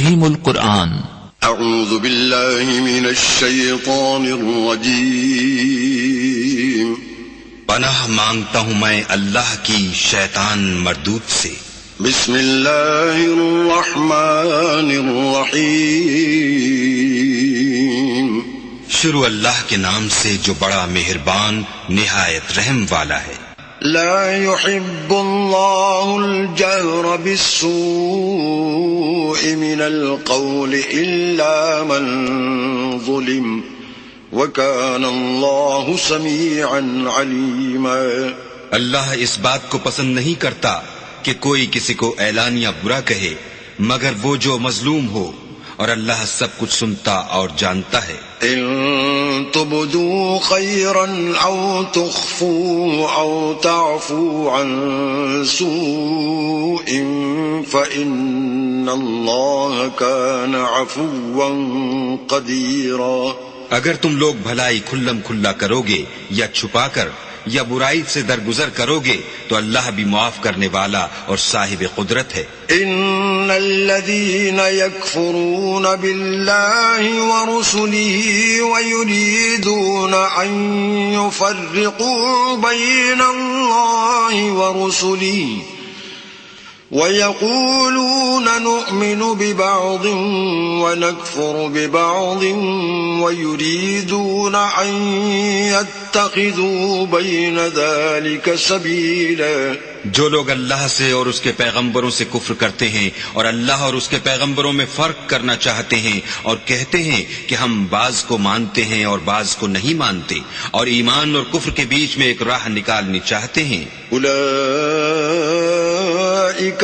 تفہیم القرآن۔ اعوذ باللہ من الشیطان الرجیم۔ پناہ مانگتا ہوں میں اللہ کی شیطان مردود سے۔ بسم اللہ الرحمن الرحیم۔ شروع اللہ کے نام سے جو بڑا مہربان نہایت رحم والا ہے۔ لا يحب اللہ الجہر بالسوء من القول الا من ظلم وكان اللہ سمیعا علیما۔ اللہ اس بات کو پسند نہیں کرتا کہ کوئی کسی کو اعلانیہ برا کہے مگر وہ جو مظلوم ہو، اور اللہ سب کچھ سنتا اور جانتا ہے۔ ان تبدوا خيرا او تخفوا او تعفوا عن سوء فإن الله كان عفوا قديرا۔ اگر تم لوگ بھلائی کھلم کھلا کرو گے یا چھپا کر یا برائی سے درگزر کرو گے تو اللہ بھی معاف کرنے والا اور صاحب قدرت ہے۔ ان الذين يكفرون بالله ورسله ويريدون ان يفرقوا بين الله ورسله ويقولون نؤمن ببعض ونكفر ببعض ويريدون أن يتخذوا بين ذلك سبيلا۔ جو لوگ اللہ سے اور اس کے پیغمبروں سے کفر کرتے ہیں اور اللہ اور اس کے پیغمبروں میں فرق کرنا چاہتے ہیں اور کہتے ہیں کہ ہم بعض کو مانتے ہیں اور بعض کو نہیں مانتے اور ایمان اور کفر کے بیچ میں ایک راہ نکالنی چاہتے ہیں، اولئک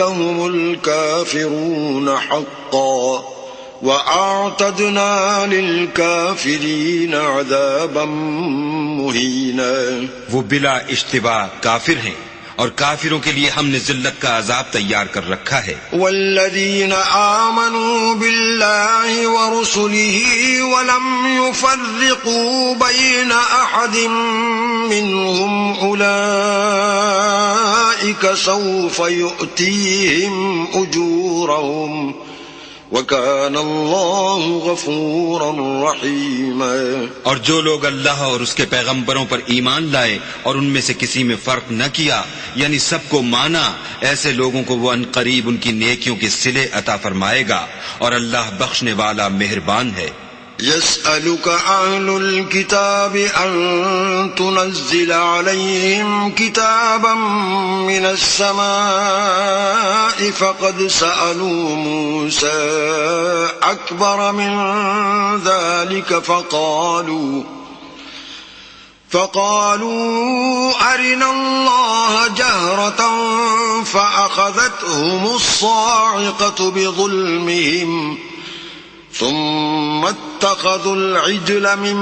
هم الکافرون حقا وَأَعْتَدْنَا لِلْكَافِرِينَ عَذَابًا مُهِينًا۔ وہ بلا اشتباہ کافر ہیں اور کافروں کے لیے ہم نے ذلت کا عذاب تیار کر رکھا ہے۔ وَالَّذِينَ آمَنُوا بِاللَّهِ وَرُسُلِهِ وَلَمْ يُفَرِّقُوا بَيْنَ أَحَدٍ مِّنْهُمْ أُولَئِكَ سَوْفَ يُؤْتِيهِمْ أُجُورَهُمْ وَكَانَ اللَّهُ غَفُورًا رَحِيمًا۔ اور جو لوگ اللہ اور اس کے پیغمبروں پر ایمان لائے اور ان میں سے کسی میں فرق نہ کیا یعنی سب کو مانا، ایسے لوگوں کو وہ عنقریب ان کی نیکیوں کے صلے عطا فرمائے گا اور اللہ بخشنے والا مہربان ہے۔ يسألك أهل الكتاب أن تنزل عليهم كتابا من السماء فقد سألوا موسى أكبر من ذلك فقالوا أرنا الله جهرة فأخذتهم الصاعقة بظلمهم ثم اتخذوا العجل من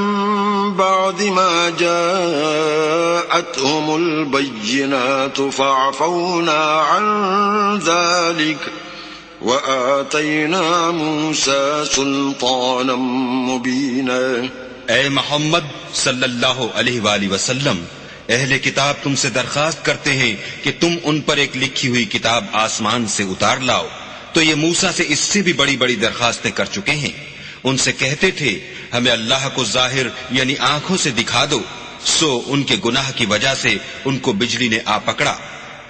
بعد ما جاءتهم البينات فعفونا عن ذلك وآتينا موسى سلطانا مبينا۔ اے محمد صلی اللہ علیہ وآلہ وسلم، اہل کتاب تم سے درخواست کرتے ہیں کہ تم ان پر ایک لکھی ہوئی کتاب آسمان سے اتار لاؤ، تو یہ موسیٰ سے اس سے بھی بڑی بڑی درخواستیں کر چکے ہیں۔ ان سے کہتے تھے ہمیں اللہ کو ظاہر یعنی آنکھوں سے دکھا دو، سو ان کے گناہ کی وجہ سے ان کو بجلی نے آ پکڑا،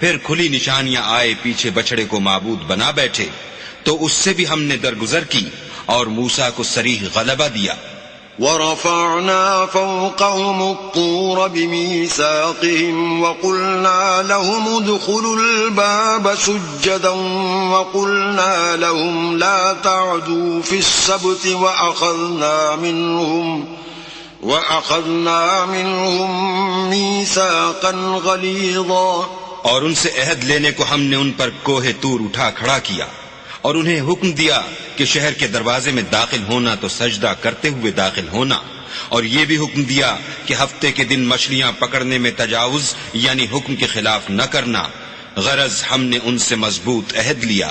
پھر کھلی نشانیاں آئے پیچھے بچڑے کو معبود بنا بیٹھے، تو اس سے بھی ہم نے درگزر کی اور موسیٰ کو صریح غلبہ دیا۔ ورفعنا فوقهم الطور بميثاقهم وقلنا لهم ادخلوا الباب سجدا وقلنا لهم لا تعدوا في السبت وأخذنا منهم ميثاقا غليظا۔ اور ان سے عہد لینے کو ہم نے ان پر کوہ طور اٹھا کھڑا کیا اور انہیں حکم دیا کہ شہر کے دروازے میں داخل ہونا تو سجدہ کرتے ہوئے داخل ہونا، اور یہ بھی حکم دیا کہ ہفتے کے دن مچھلیاں پکڑنے میں تجاوز یعنی حکم کے خلاف نہ کرنا، غرض ہم نے ان سے مضبوط عہد لیا۔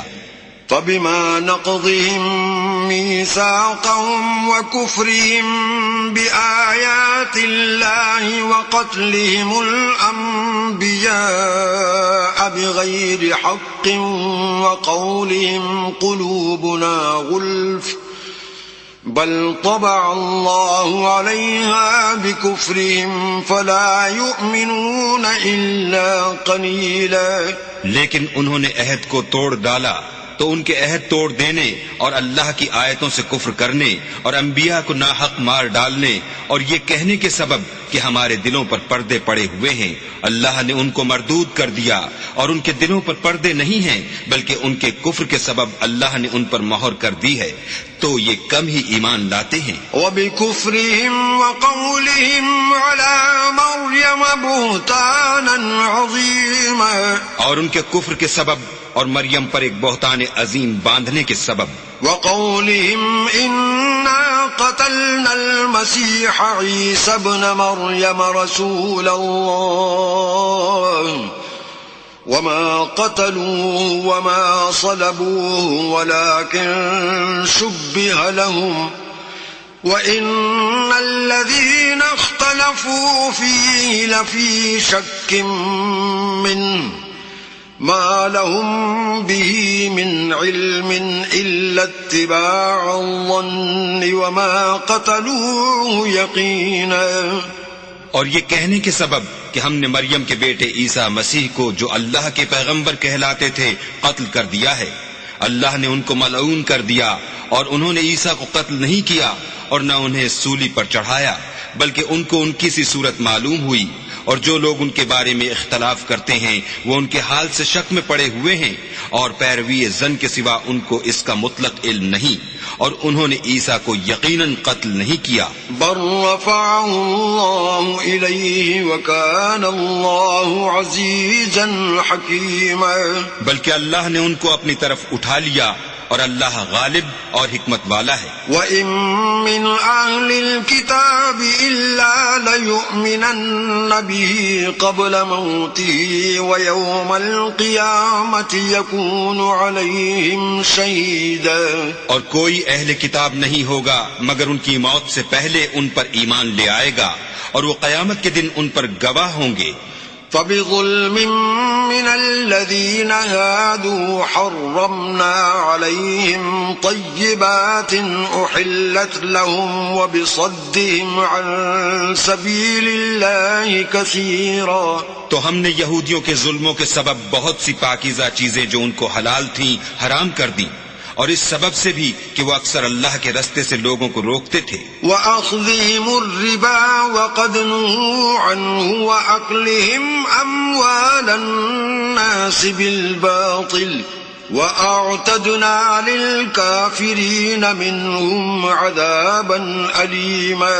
فبما نقضهم ميثاقهم وكفرهم بآيات الله وقتلهم الأنبياء بغير حق وقولهم قلوبنا غلف بل طبع الله عليها بكفرهم فلا يؤمنون إلا قليلا. لیکن انہوں نے عہد کو توڑ ڈالا تو ان کے عہد توڑ دینے اور اللہ کی آیتوں سے کفر کرنے اور انبیاء کو ناحق مار ڈالنے اور یہ کہنے کے سبب کہ ہمارے دلوں پر پردے پڑے ہوئے ہیں اللہ نے ان کو مردود کر دیا اور ان کے دلوں پر پردے نہیں ہیں بلکہ ان کے کفر کے سبب اللہ نے ان پر مہر کر دی ہے تو یہ کم ہی ایمان لاتے ہیں. وَبِكُفْرِهِمْ وَقَوْلِهِمْ عَلَى مَرْيَمَ بُهْتَانًا عَظِيمًا اور ان کے کفر کے سبب اور مریم پر ایک بہتان عظیم باندھنے کے سبب. وَقَوْلِهِمْ إِنَّا قَتَلْنَا الْمَسِيحَ عِيسَى ابْنَ مَرْيَمَ رَسُولَ اللَّهِ وَمَا قَتَلُوهُ وَمَا صَلَبُوهُ وَلَكِنْ شُبِّهَ لَهُمْ وَإِنَّ الَّذِينَ اخْتَلَفُوا فِيهِ لَفِي شَكٍّ مِّنْهُ ما لهم به من علم إلا اتباع الظن وما قتلوه يقينا. اور یہ کہنے کے سبب کہ ہم نے مریم کے بیٹے عیسیٰ مسیح کو جو اللہ کے پیغمبر کہلاتے تھے قتل کر دیا ہے. اللہ نے ان کو ملعون کر دیا اور انہوں نے عیسیٰ کو قتل نہیں کیا اور نہ انہیں سولی پر چڑھایا بلکہ ان کو ان کی سی صورت معلوم ہوئی اور جو لوگ ان کے بارے میں اختلاف کرتے ہیں وہ ان کے حال سے شک میں پڑے ہوئے ہیں اور پیروی زن کے سوا ان کو اس کا مطلق علم نہیں اور انہوں نے عیسیٰ کو یقیناً قتل نہیں کیا. بل رفعه الله إليه وكان الله عزيزا حكيما. بلکہ اللہ نے ان کو اپنی طرف اٹھا لیا اور اللہ غالب اور حکمت والا ہے. وَإِن مِّنْ أَهْلِ الْكِتَابِ إِلَّا لَيُؤْمِنَنَّ بِهِ قَبْلَ مَوْتِهِ وَيَوْمَ الْقِيَامَةِ يَكُونُ عَلَيْهِمْ شَهِيدًا. اور کوئی اہل کتاب نہیں ہوگا مگر ان کی موت سے پہلے ان پر ایمان لے آئے گا اور وہ قیامت کے دن ان پر گواہ ہوں گے. فبظلم من الذين هادوا حرمنا عليهم طيبات أحلت لهم وبصدهم عن سبيل الله كثيرا. تو ہم نے یہودیوں کے ظلموں کے سبب بہت سی پاکیزہ چیزیں جو ان کو حلال تھیں حرام کر دیں اور اس سبب سے بھی کہ وہ اکثر اللہ کے رستے سے لوگوں کو روکتے تھے. وَأَخْذِهِمُ الرِّبَا وَقَدْ نُهُوا عَنْهُ وَأَكْلِهِمْ أَمْوَالَ النَّاسِ بِالْبَاطِلِ وَأَعْتَدْنَا لِلْكَافِرِينَ مِنْهُمْ عَذَابًا أَلِيمًا.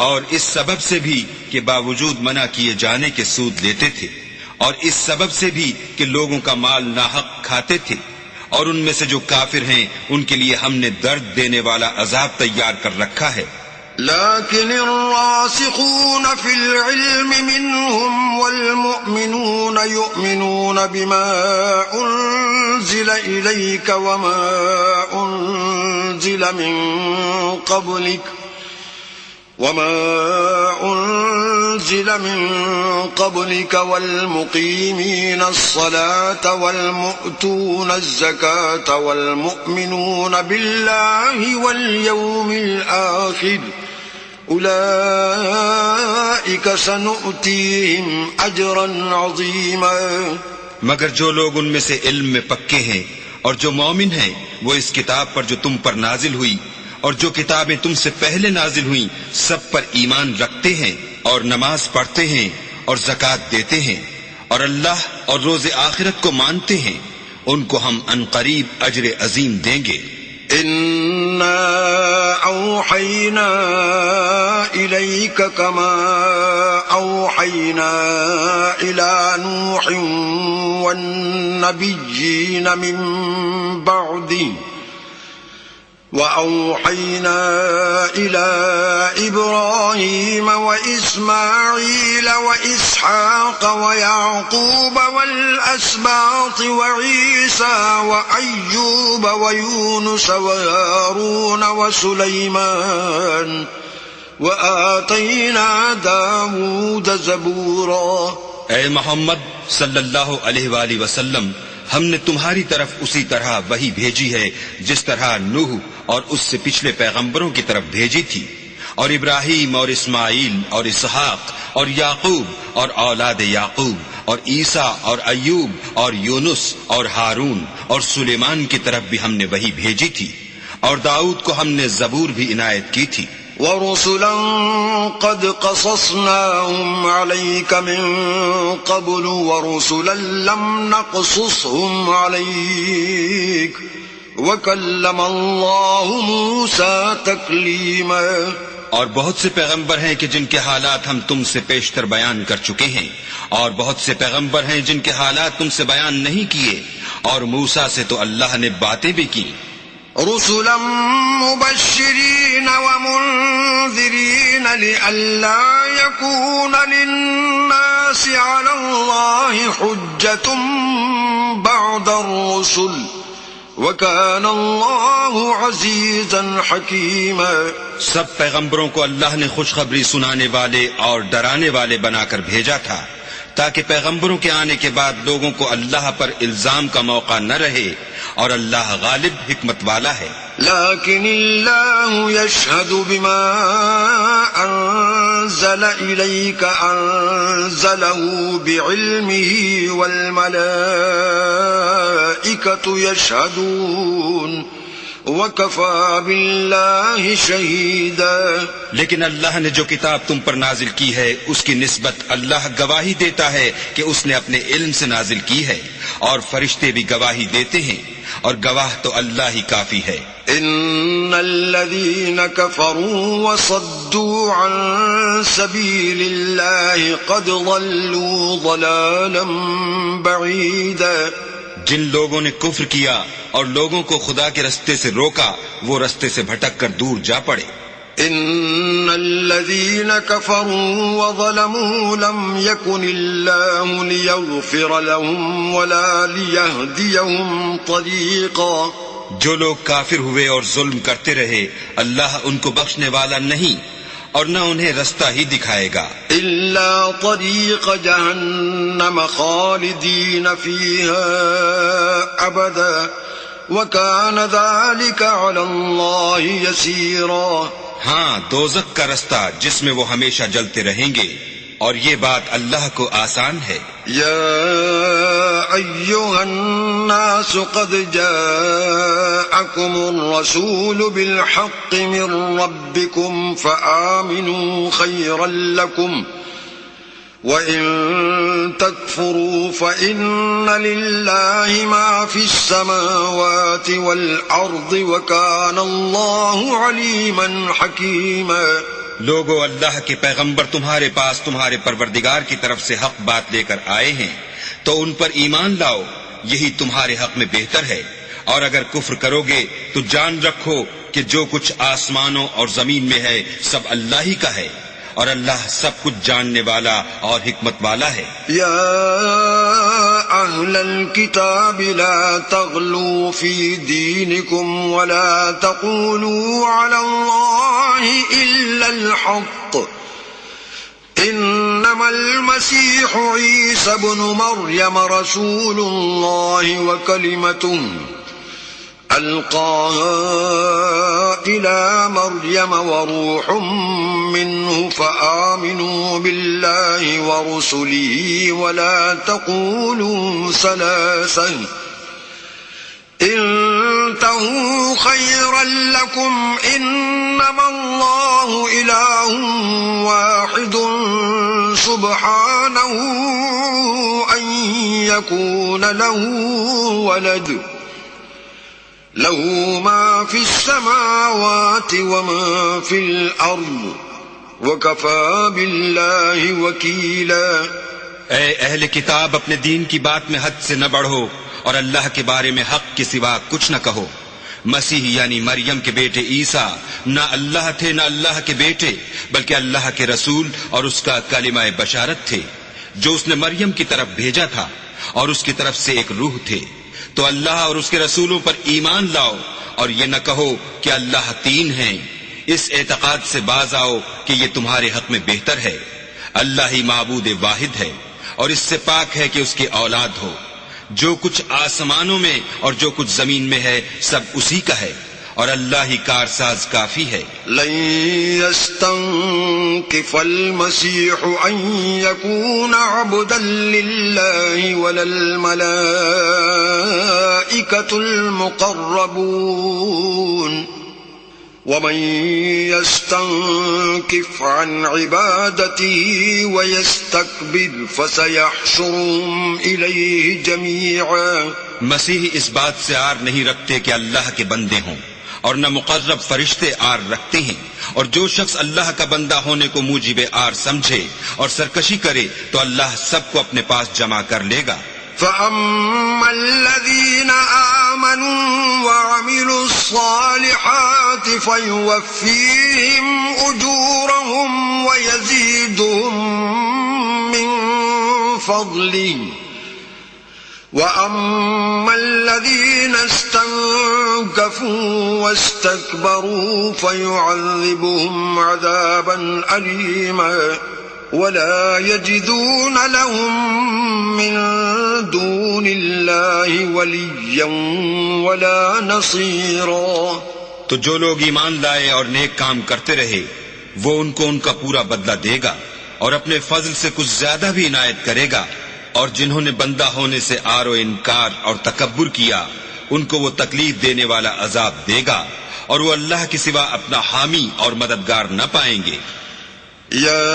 اور اس سبب سے بھی کہ باوجود منع کیے جانے کے سود لیتے تھے اور اس سبب سے بھی کہ لوگوں کا مال ناحق کھاتے تھے اور ان میں سے جو کافر ہیں ان کے لیے ہم نے درد دینے والا عذاب تیار کر رکھا ہے. لكن الراسخون في العلم منهم والمؤمنون يؤمنون بما أنزل إليك وما أنزل من قبلك والمقيمين الصلاة والمؤتون الزكاة والمؤمنون بالله واليوم الآخر أولئك سنؤتيهم أجرا عظيما. مگر جو لوگ ان میں سے علم میں پکے ہیں اور جو مومن ہیں وہ اس کتاب پر جو تم پر نازل ہوئی اور جو کتابیں تم سے پہلے نازل ہوئیں سب پر ایمان رکھتے ہیں اور نماز پڑھتے ہیں اور زکوٰۃ دیتے ہیں اور اللہ اور روز آخرت کو مانتے ہیں ان کو ہم عنقریب اجر عظیم دیں گے. إنا أوحينا إليك كما أوحينا إلى نوح والنبيين من بعده وأوحينا إلى إبراهيم وإسماعيل وإسحاق ويعقوب والأسباط وعيسى وأيوب ويونس وهارون وسليمان وآتينا داود زبورا۔ اے محمد صلی اللہ علیہ وآلہ وسلم، ہم نے تمہاری طرف اسی طرح وحی بھیجی ہے جس طرح نوح اور اس سے پچھلے پیغمبروں کی طرف بھیجی تھی، اور ابراہیم اور اسماعیل اور اسحاق اور یعقوب اور اولاد یعقوب اور عیسیٰ اور ایوب اور یونس اور ہارون اور سلیمان کی طرف بھی ہم نے وحی بھیجی تھی، اور داؤد کو ہم نے زبور بھی عنایت کی تھی۔ ورسلا قد قصصناهم عليك من قبل ورسلا لم نقصصهم عليك وكلم الله موسى تكليما۔ اور بہت سے پیغمبر ہیں کہ جن کے حالات ہم تم سے پیشتر بیان کر چکے ہیں، اور بہت سے پیغمبر ہیں جن کے حالات تم سے بیان نہیں کیے، اور موسیٰ سے تو اللہ نے باتیں بھی کی۔ رسلا مبشرين ومنذرين لئلا يكون للناس على الله حجة بعد الرسل وكان الله عزيزا حكيما۔ سب پیغمبروں کو اللہ نے خوشخبری سنانے والے اور ڈرانے والے بنا کر بھیجا تھا تاکہ پیغمبروں کے آنے کے بعد لوگوں کو اللہ پر الزام کا موقع نہ رہے، اور اللہ غالب حکمت والا ہے۔ لیکن اللہ یشہد بما انزل الیک انزلہ بعلمہ والملائکۃ یشہدون وَكَفَى بِاللَّهِ شَهِيدًا۔ لیکن اللہ نے جو کتاب تم پر نازل کی ہے اس کی نسبت اللہ گواہی دیتا ہے کہ اس نے اپنے علم سے نازل کی ہے، اور فرشتے بھی گواہی دیتے ہیں، اور گواہ تو اللہ ہی کافی ہے۔ ان الذين كفروا وصدوا عن سبيل الله قد ضلوا ضلالا بعيدا۔ جن لوگوں نے کفر کیا اور لوگوں کو خدا کے رستے سے روکا، وہ رستے سے بھٹک کر دور جا پڑے۔ ان الذين كفروا وظلموا لم يكن الله ليغفر لهم ولا ليهديهم طريقا۔ جو لوگ کافر ہوئے اور ظلم کرتے رہے، اللہ ان کو بخشنے والا نہیں اور نہ انہیں رستہ ہی دکھائے گا۔ الا طريق جهنم خالدين فيها ابدا وكان ذلك على الله يسيرا۔ ہاں، دوزخ کا رستہ جس میں وہ ہمیشہ جلتے رہیں گے، اور یہ بات اللہ کو آسان ہے۔ یا ایھا الناس قد جاءکم الرسول بالحق من ربکم فآمنوا خیرا لکم وَإِن تَكْفُرُوا فَإِنَّ لِلَّهِ مَا فِي السَّمَاوَاتِ وَالْأَرْضِ وَكَانَ اللَّهُ عَلِيمًا حَكِيمًا۔ لوگو، اللہ کے پیغمبر تمہارے پاس تمہارے پروردگار کی طرف سے حق بات لے کر آئے ہیں، تو ان پر ایمان لاؤ، یہی تمہارے حق میں بہتر ہے، اور اگر کفر کرو گے تو جان رکھو کہ جو کچھ آسمانوں اور زمین میں ہے سب اللہ ہی کا ہے، اور اللہ سب کچھ جاننے والا اور حکمت والا ہے۔ یا اہل الکتاب لا تغلوا فی دینکم ولا تقولوا علی اللہ الا الحق انما المسیح عیسی ابن مریم رسول اللہ وکلمتہ ألقاها إلى مريم وروح منه فآمنوا بالله ورسله ولا تقولوا ثلاثة انتهوا خيرا لكم إنما الله إله واحد سبحانه أن يكون له ولد له ما في السماوات وما في الأرض وكفى بالله وكيلا۔ اے اہل کتاب، اپنے دین کی بات میں حد سے نہ بڑھو اور اللہ کے بارے میں حق کے سوا کچھ نہ کہو۔ مسیح یعنی مریم کے بیٹے عیسیٰ نہ اللہ تھے نہ اللہ کے بیٹے، بلکہ اللہ کے رسول اور اس کا کلمہ بشارت تھے جو اس نے مریم کی طرف بھیجا تھا، اور اس کی طرف سے ایک روح تھے۔ تو اللہ اور اس کے رسولوں پر ایمان لاؤ، اور یہ نہ کہو کہ اللہ تین ہیں۔ اس اعتقاد سے باز آؤ کہ یہ تمہارے حق میں بہتر ہے۔ اللہ ہی معبود واحد ہے، اور اس سے پاک ہے کہ اس کی اولاد ہو۔ جو کچھ آسمانوں میں اور جو کچھ زمین میں ہے سب اسی کا ہے، اور اللہ ہی کارساز کافی ہے۔ لن يستنكف المسيح أن يكون عبدا لله ولا الملائكة المقربون ومن يستنكف عن عبادته ويستكبر فسيحشرهم إليه جميعا۔ مسیح اس بات سے عار نہیں رکھتے کہ اللہ کے بندے ہوں، اور نہ مقرب فرشتے عار رکھتے ہیں، اور جو شخص اللہ کا بندہ ہونے کو موجب عار سمجھے اور سرکشی کرے تو اللہ سب کو اپنے پاس جمع کر لے گا۔ فَأَمَّا الَّذِينَ آمَنُوا وَعَمِلُوا الصَّالِحَاتِ فَيُوَفِّيهِمْ أُجُورَهُمْ وَيَزِيدُهُمْ مِنْ فَضْلِهِ، وَأَمَّا الَّذِينَ اسْتَنكَفُوا وَاسْتَكْبَرُوا فَيُعَذِّبُهُمْ عَذَابًا أَلِيمًا وَلَا يَجِدُونَ لَهُم مِّن دُونِ اللَّهِ وَلِيًّا وَلَا نَصِيرًا۔ تو جو لوگ ایمان لائے اور نیک کام کرتے رہے وہ ان کو ان کا پورا بدلہ دے گا، اور اپنے فضل سے کچھ زیادہ بھی عنایت کرے گا، اور جنہوں نے بندہ ہونے سے آر و انکار اور تکبر کیا ان کو وہ تکلیف دینے والا عذاب دے گا، اور وہ اللہ کے سوا اپنا حامی اور مددگار نہ پائیں گے۔ يا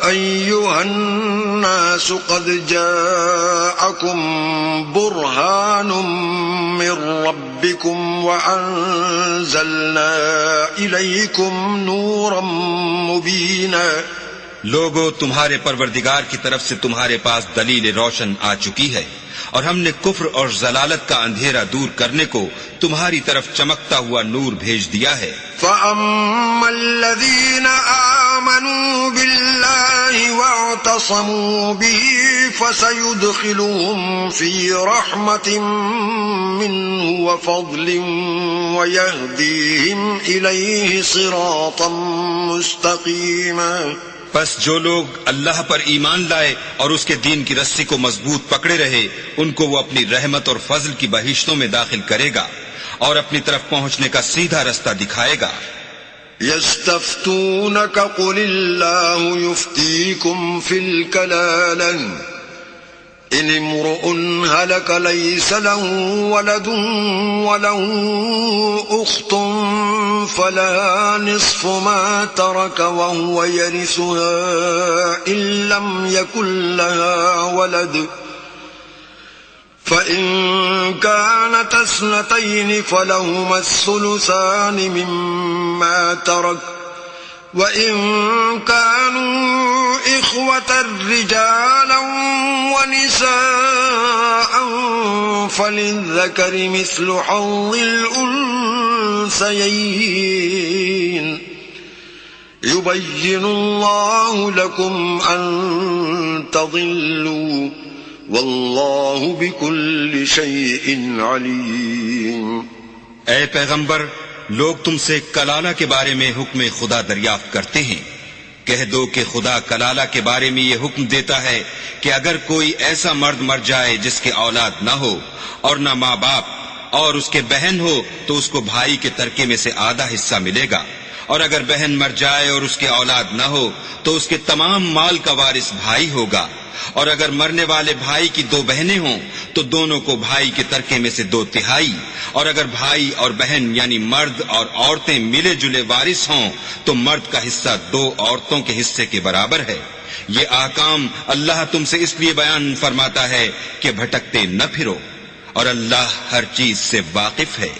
أيها الناس قد جاءكم برهان من ربكم وأنزلنا إليكم نورا مبينا۔ لوگو، تمہارے پروردگار کی طرف سے تمہارے پاس دلیل روشن آ چکی ہے، اور ہم نے کفر اور ضلالت کا اندھیرا دور کرنے کو تمہاری طرف چمکتا ہوا نور بھیج دیا ہے۔ فَأَمَّا الَّذِينَ آمَنُوا بِاللَّهِ وَاعْتَصَمُوا بِهِ فَسَيُدْخِلُهُمْ فِي رَحْمَةٍ مِّنْهُ وَفَضْلٍ وَيَهْدِيهِمْ إِلَيْهِ صِرَاطًا مُسْتَقِيمًا۔ پس جو لوگ اللہ پر ایمان لائے اور اس کے دین کی رسی کو مضبوط پکڑے رہے ان کو وہ اپنی رحمت اور فضل کی بہشتوں میں داخل کرے گا اور اپنی طرف پہنچنے کا سیدھا رستہ دکھائے گا۔ يستفتونك قل الله يفتيكم في الكلالة إن امرؤ هلك ليس له ولد وله أخت فلها نصف ما ترك وهو يرثها إن لم يكن لها ولد فإن كانت اثنتين فلهما الثلثان مما ترك وإن كانوا إخوة رجالا ونساء فللذكر مثل حظ الأنثيين يبين الله لكم أن تضلوا واللہ بکل شیء علیم۔ اے پیغمبر، لوگ تم سے کلالہ کے بارے میں حکم خدا دریافت کرتے ہیں۔ کہہ دو کہ خدا کلالہ کے بارے میں یہ حکم دیتا ہے کہ اگر کوئی ایسا مرد مر جائے جس کے اولاد نہ ہو اور نہ ماں باپ اور اس کے بہن ہو تو اس کو بھائی کے ترکے میں سے آدھا حصہ ملے گا، اور اگر بہن مر جائے اور اس کے اولاد نہ ہو تو اس کے تمام مال کا وارث بھائی ہوگا، اور اگر مرنے والے بھائی کی دو بہنیں ہوں تو دونوں کو بھائی کے ترکے میں سے 2/3، اور اگر بھائی اور بہن یعنی مرد اور عورتیں ملے جلے وارث ہوں تو مرد کا حصہ 2 عورتوں کے حصے کے برابر ہے۔ یہ احکام اللہ تم سے اس لیے بیان فرماتا ہے کہ بھٹکتے نہ پھرو، اور اللہ ہر چیز سے واقف ہے۔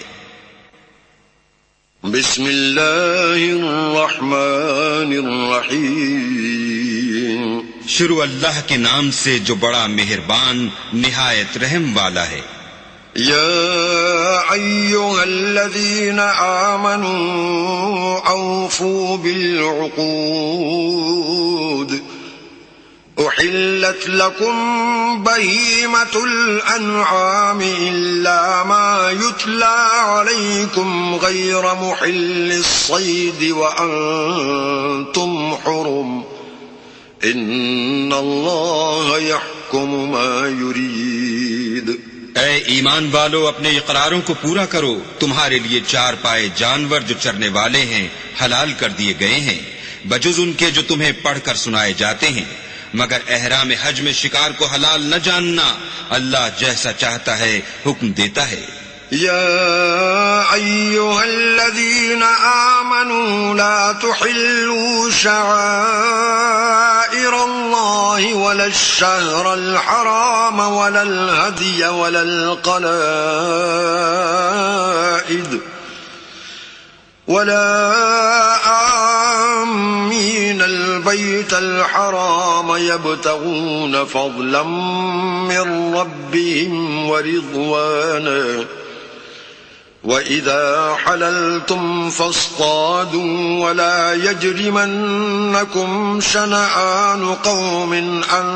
بسم اللہ الرحمن الرحیم۔ شروع اللہ کے نام سے جو بڑا مہربان نہایت رحم والا ہے۔ يا أيها الذين آمنوا أوفوا بالعقود أحلت لكم بهيمة الأنعام إلا ما يتلى عليكم غير محل الصيد وأنتم حرم إن الله يحكم ما يريد. اے ایمان والو، اپنے اقراروں کو پورا کرو. تمہارے لیے 4 پائے جانور جو چرنے والے ہیں حلال کر دیے گئے ہیں، بجز ان کے جو تمہیں پڑھ کر سنائے جاتے ہیں، مگر احرام حج میں شکار کو حلال نہ جاننا. اللہ جیسا چاہتا ہے حکم دیتا ہے. يا أيها الذين آمنوا لا تحلوا شعائر الله ولا الشهر الحرام ولا الهدي ولا القلائد ولا آمين البيت الحرام يبتغون فضلا من ربهم ورضوانا وَإِذَا حَلَلْتُمْ فَاصْطَادُوا وَلَا يَجْرِمَنَّكُمْ شَنَآنُ قَوْمٍ أَن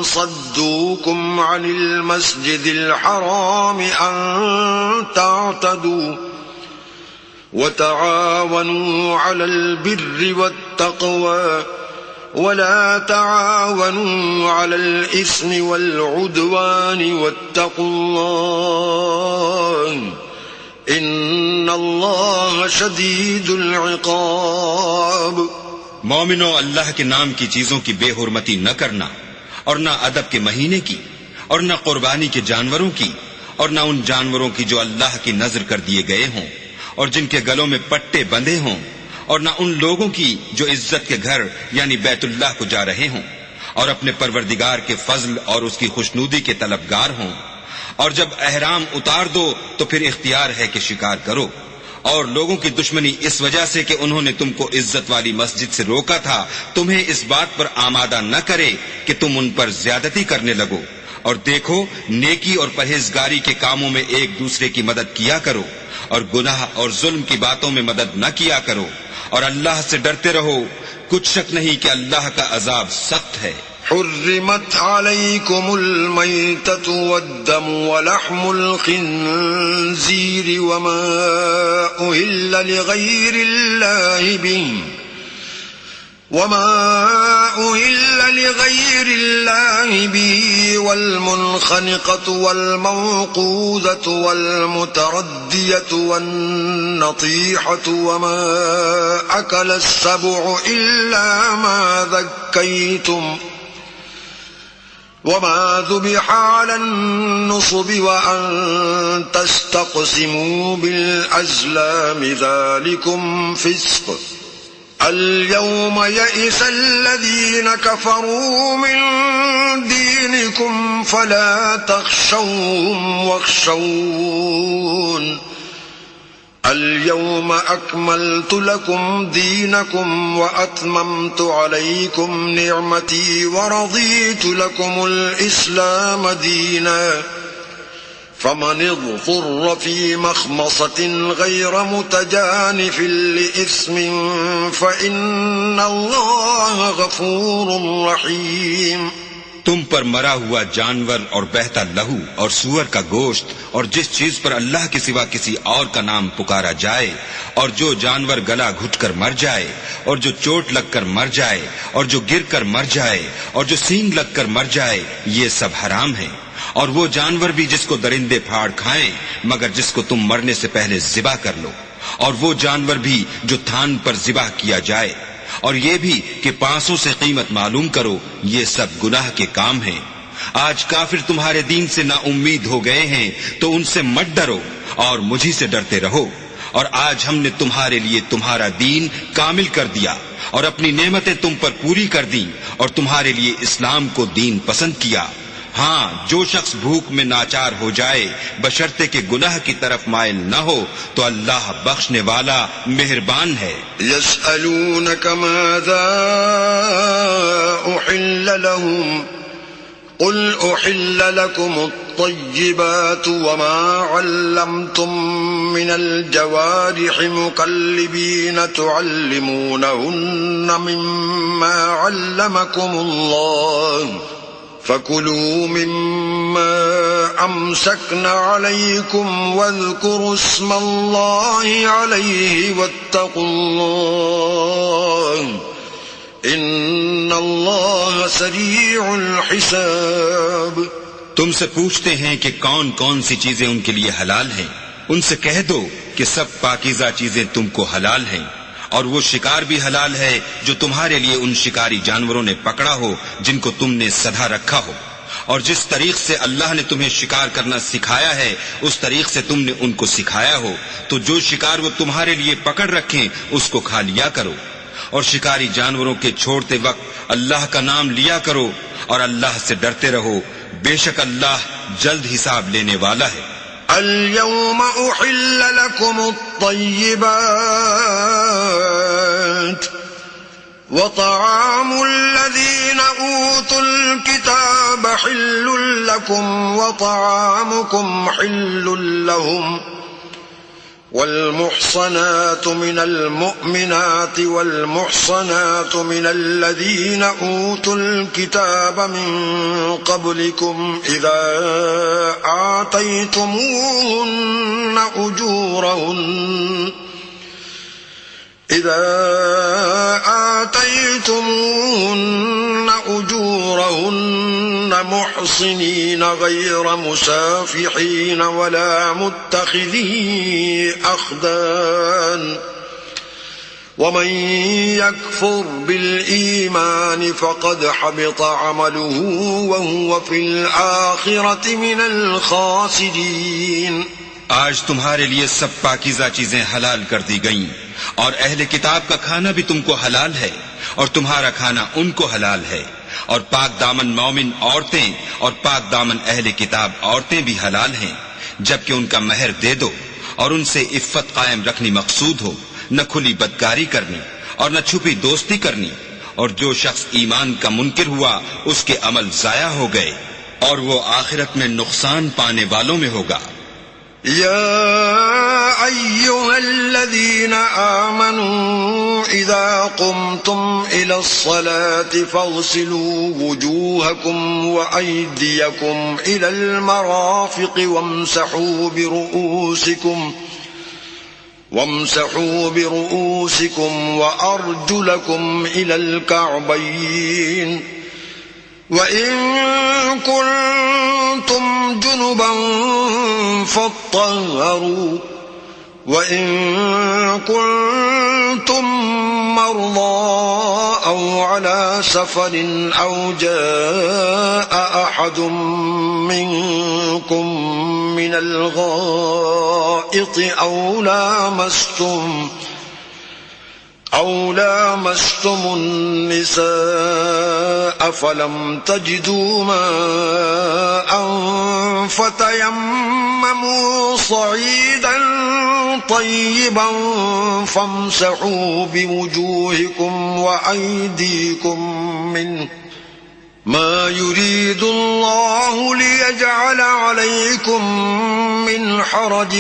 صَدُّوكُمْ عَنِ الْمَسْجِدِ الْحَرَامِ أَن تَعْتَدُوا وَتَعَاوَنُوا عَلَى الْبِرِّ وَالتَّقْوَى وَلَا تَعَاوَنُوا عَلَى الْإِثْمِ وَالْعُدْوَانِ وَاتَّقُوا اللَّهَ ان اللہ شدید العقاب. مومنو، اللہ کے نام کی چیزوں کی بے حرمتی نہ کرنا، اور نہ ادب کے مہینے کی، اور نہ قربانی کے جانوروں کی، اور نہ ان جانوروں کی جو اللہ کی نذر کر دیے گئے ہوں اور جن کے گلوں میں پٹے بندھے ہوں، اور نہ ان لوگوں کی جو عزت کے گھر یعنی بیت اللہ کو جا رہے ہوں اور اپنے پروردگار کے فضل اور اس کی خوشنودی کے طلبگار ہوں. اور جب احرام اتار دو تو پھر اختیار ہے کہ شکار کرو. اور لوگوں کی دشمنی اس وجہ سے کہ انہوں نے تم کو عزت والی مسجد سے روکا تھا تمہیں اس بات پر آمادہ نہ کرے کہ تم ان پر زیادتی کرنے لگو. اور دیکھو، نیکی اور پرہیزگاری کے کاموں میں ایک دوسرے کی مدد کیا کرو، اور گناہ اور ظلم کی باتوں میں مدد نہ کیا کرو، اور اللہ سے ڈرتے رہو. کچھ شک نہیں کہ اللہ کا عذاب سخت ہے. حرمت عليكم الميتة والدم ولحم الخنزير وما أهل لغير الله به والمنخنقة والموقوذة والمتردية والنطيحة وما أكل السبع إلا ما ذكيتم وما ذبح على النصب وأن تستقسموا بالأزلام ذلكم فسق. اليوم يئس الذين كفروا من دينكم فلا تخشوهم واخشون. اليوم أكملت لكم دينكم وأتممت عليكم نعمتي ورضيت لكم الإسلام دينا. فمن اضطر في مخمصة غير متجانف لإثم فإن الله غفور رحيم. تم پر مرا ہوا جانور اور بہتا لہو اور سور کا گوشت اور جس چیز پر اللہ کے سوا کسی اور کا نام پکارا جائے، اور جو جانور گلا گھٹ کر مر جائے، اور جو چوٹ لگ کر مر جائے، اور جو گر کر مر جائے، اور جو سینگ لگ کر مر جائے، یہ سب حرام ہے. اور وہ جانور بھی جس کو درندے پھاڑ کھائیں مگر جس کو تم مرنے سے پہلے ذبح کر لو، اور وہ جانور بھی جو تھان پر ذبح کیا جائے، اور یہ بھی کہ 500 سے قیمت معلوم کرو. یہ سب گناہ کے کام ہیں. آج کافر تمہارے دین سے نا امید ہو گئے ہیں تو ان سے مت ڈرو اور مجھی سے ڈرتے رہو. اور آج ہم نے تمہارے لیے تمہارا دین کامل کر دیا اور اپنی نعمتیں تم پر پوری کر دیں اور تمہارے لیے اسلام کو دین پسند کیا. ہاں، جو شخص بھوک میں ناچار ہو جائے بشرطے کہ گناہ کی طرف مائل نہ ہو تو اللہ بخشنے والا مہربان ہے. يسألونك ماذا أحل لهم قل أحل لكم الطيبات وما علمتم من الجوارح مكلبين تعلمونهن مما علمكم الله فكلوا مما أمسكن عليكم واذكروا اسم الله عليه واتقوا الله إن الله سريع الحساب. تم سے پوچھتے ہیں کہ کون کون سی چیزیں ان کے لیے حلال ہیں. ان سے کہہ دو کہ سب پاکیزہ چیزیں تم کو حلال ہیں، اور وہ شکار بھی حلال ہے جو تمہارے لیے ان شکاری جانوروں نے پکڑا ہو جن کو تم نے سدھا رکھا ہو، اور جس طریق سے اللہ نے تمہیں شکار کرنا سکھایا ہے اس طریق سے تم نے ان کو سکھایا ہو، تو جو شکار وہ تمہارے لیے پکڑ رکھیں اس کو کھا لیا کرو، اور شکاری جانوروں کے چھوڑتے وقت اللہ کا نام لیا کرو، اور اللہ سے ڈرتے رہو، بے شک اللہ جلد حساب لینے والا ہے. اليوم أحل لكم الطيبات وطعام الذين أوتوا الكتاب حل لكم وطعامكم حل لهم والمحصنات من المؤمنات والمحصنات من الذين أوتوا الكتاب من قبلكم إذا آتيتموهن أجورهن محصنين غير مسافحين ولا متخذي أخدان ومن يكفر بالإيمان فقد حبط عمله وهو في الآخرة من الخاسرين. آج تمہارے لیے سب پاکیزہ چیزیں حلال کر دی گئیں، اور اہل کتاب کا کھانا بھی تم کو حلال ہے، اور تمہارا کھانا ان کو حلال ہے، اور پاک دامن مومن عورتیں اور پاک دامن اہل کتاب عورتیں بھی حلال ہیں، جبکہ ان کا مہر دے دو، اور ان سے عفت قائم رکھنی مقصود ہو، نہ کھلی بدکاری کرنی اور نہ چھپی دوستی کرنی. اور جو شخص ایمان کا منکر ہوا اس کے عمل ضائع ہو گئے، اور وہ آخرت میں نقصان پانے والوں میں ہوگا. يا أيها الذين آمنوا إذا قمتم إلى الصلاة فاغسلوا وجوهكم وأيديكم إلى المرافق وامسحوا برؤوسكم وأرجلكم إلى الكعبين وإن كنتم جنبا فاطهروا وإن كنتم مرضى أو على سفر أو جاء أحد منكم من الغائط أو لامستم النساء فلم تجدوا ماء فتيمموا صعيدا طيبا فامسحوا بوجوهكم وأيديكم منه ما يريد الله ليجعل عليكم من حرج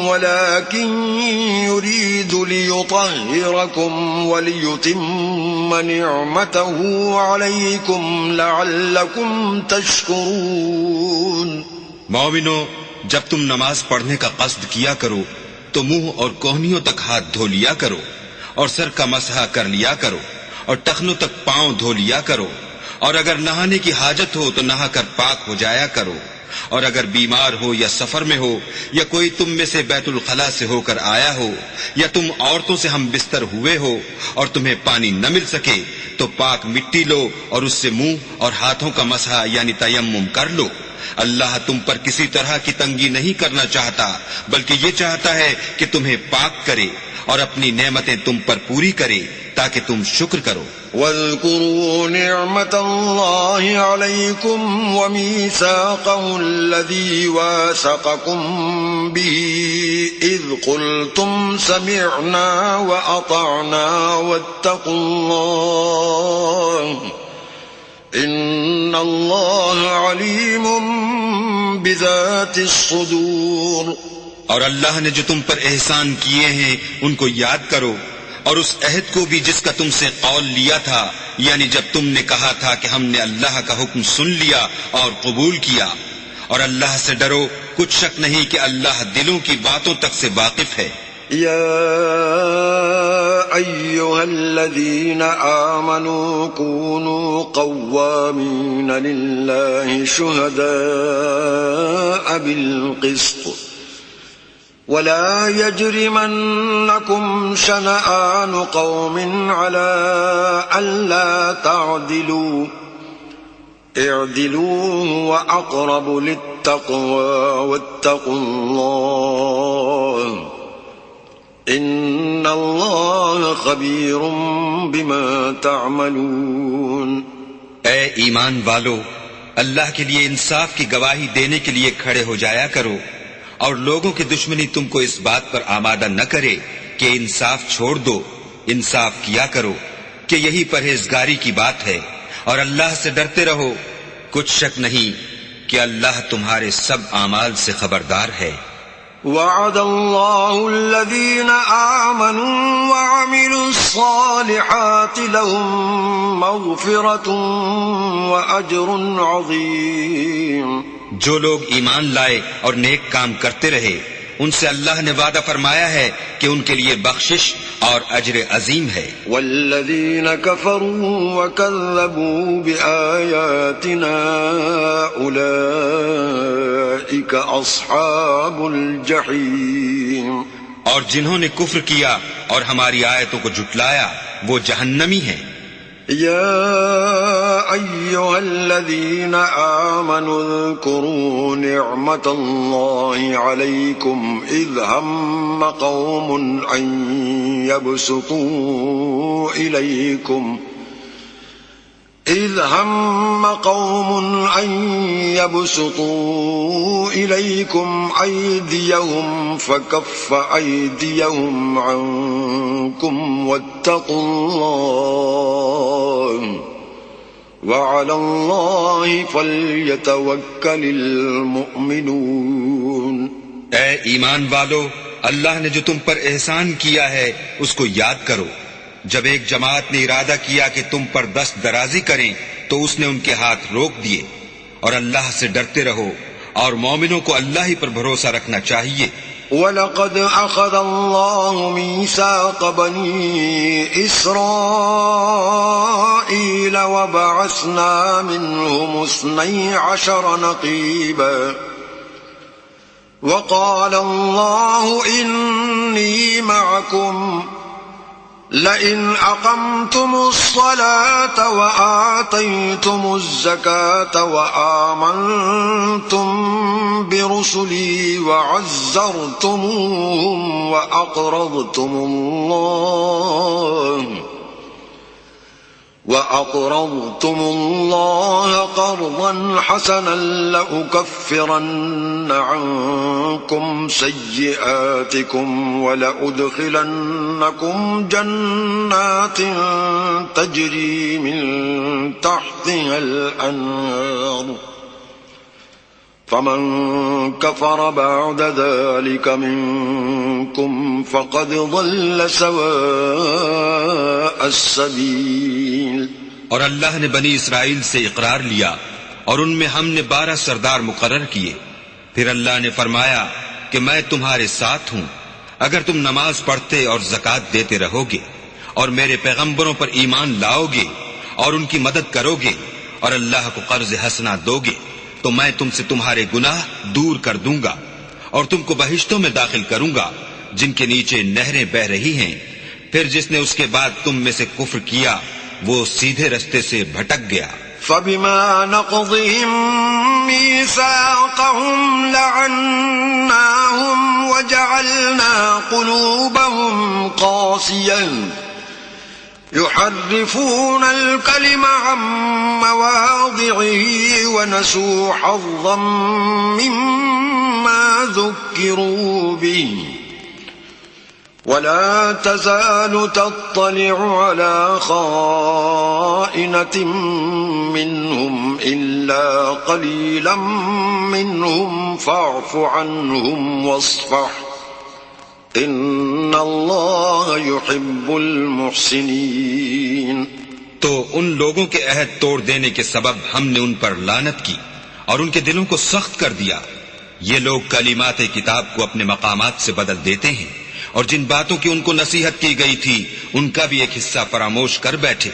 ولكن يريد ليطهركم وليتم نعمته عليكم لعلكم تشكرون. مومنو، جب تم نماز پڑھنے کا قصد کیا کرو تو منہ اور کوہنیوں تک ہاتھ دھو لیا کرو، اور سر کا مسح کر لیا کرو، اور ٹخنوں تک پاؤں دھو لیا کرو، اور اگر نہانے کی حاجت ہو تو نہا کر پاک ہو جایا کرو، اور اگر بیمار ہو یا سفر میں ہو یا کوئی تم میں سے بیت الخلا سے ہو کر آیا ہو یا تم عورتوں سے ہم بستر ہوئے ہو اور تمہیں پانی نہ مل سکے تو پاک مٹی لو اور اس سے منہ اور ہاتھوں کا مسح یعنی تیمم کر لو. اللہ تم پر کسی طرح کی تنگی نہیں کرنا چاہتا، بلکہ یہ چاہتا ہے کہ تمہیں پاک کرے اور اپنی نعمتیں تم پر پوری کرے تاکہ تم شکر کرو. واذكروا نعمة الله عليكم وميثاقه الذي واثقكم به إذ قلتم سمعنا وأطعنا واتقوا الله إن الله عليم بذات الصدور. اور اللہ نے جو تم پر احسان کیے ہیں ان کو یاد کرو، اور اس عہد کو بھی جس کا تم سے قول لیا تھا، یعنی جب تم نے کہا تھا کہ ہم نے اللہ کا حکم سن لیا اور قبول کیا. اور اللہ سے ڈرو، کچھ شک نہیں کہ اللہ دلوں کی باتوں تک سے واقف ہے. يا أيها الذين آمنوا كونوا قوامين لله شهداء بالقسط ولا يجرمنكم شنآن قوم على ألا تعدلوا اعدلوا هو أقرب للتقوى واتقوا الله ان اللہ خبیر بما تعملون. اے ایمان والو، اللہ کے لیے انصاف کی گواہی دینے کے لیے کھڑے ہو جایا کرو، اور لوگوں کی دشمنی تم کو اس بات پر آمادہ نہ کرے کہ انصاف چھوڑ دو. انصاف کیا کرو کہ یہی پرہیزگاری کی بات ہے، اور اللہ سے ڈرتے رہو، کچھ شک نہیں کہ اللہ تمہارے سب اعمال سے خبردار ہے. وعد الله الذين آمنوا وعملوا الصالحات لهم مغفرة وأجر عظيم. جو لوگ ایمان لائے اور نیک کام کرتے رہے ان سے اللہ نے وعدہ فرمایا ہے کہ ان کے لیے بخشش اور اجر عظیم ہے. والذین کفروا وکذبوا بآیاتنا اولئک اصحاب الجحیم. اور جنہوں نے کفر کیا اور ہماری آیتوں کو جھٹلایا وہ جہنمی ہیں. يا أيها الذين آمنوا اذكروا نعمة الله عليكم إذ هم قوم أن يبسطوا إليكم أيديهم فكف أيديهم عنكم واتقوا الله وعلى الله فليتوكل المؤمنون. اے ایمان والو، اللہ نے جو تم پر احسان کیا ہے اس کو یاد کرو. جب ایک جماعت نے ارادہ کیا کہ تم پر دست درازی کریں تو اس نے ان کے ہاتھ روک دیے. اور اللہ سے ڈرتے رہو، اور مومنوں کو اللہ ہی پر بھروسہ رکھنا چاہیے. وَلَقَدْ أَخَذَ اللَّهُ مِيثَاقَ بَنِي إِسْرَائِيلَ وَبَعَثْنَا مِنْهُمُ 12 نَقِيبًا وَقَالَ اللَّهُ إِنِّي مَعَكُمْ لئن أقمتم الصلاة وآتيتم الزكاة وآمنتم برسلي وعزرتموهم وأقرضتم الله قرضا حسنا لأكفرن عنكم سيئاتكم ولأدخلنكم جنات تجري من تحتها الأنهار فمن كفر بعد ذلك منكم فقد ضل سواء السبيل. اور اللہ نے بنی اسرائیل سے اقرار لیا اور ان میں ہم نے 12 سردار مقرر کیے. پھر اللہ نے فرمایا کہ میں تمہارے ساتھ ہوں اگر تم نماز پڑھتے اور زکوٰۃ دیتے رہو گے اور میرے پیغمبروں پر ایمان لاؤ گے اور ان کی مدد کرو گے اور اللہ کو قرض حسنہ دو گے تو میں تم سے تمہارے گناہ دور کر دوں گا اور تم کو بہشتوں میں داخل کروں گا جن کے نیچے نہریں بہ رہی ہیں. پھر جس نے اس کے بعد تم میں سے کفر کیا وہ سیدھے رستے سے بھٹک گیا. فبما نقضهم ميثاقهم لعناهم وجعلنا قلوبهم قاسية يحرفون الكلم عن مواضعه ونسوا حظا مما ذكروا به ولا تزال تطلع على خائنة منهم إلا قليلا منهم فاعف عنهم واصفح إن الله يحب المحسنين. تو ان لوگوں کے عہد توڑ دینے کے سبب ہم نے ان پر لعنت کی اور ان کے دلوں کو سخت کر دیا. یہ لوگ کلمات کتاب کو اپنے مقامات سے بدل دیتے ہیں اور جن باتوں کی ان کو نصیحت کی گئی تھی ان کا بھی ایک حصہ فراموش کر بیٹھے،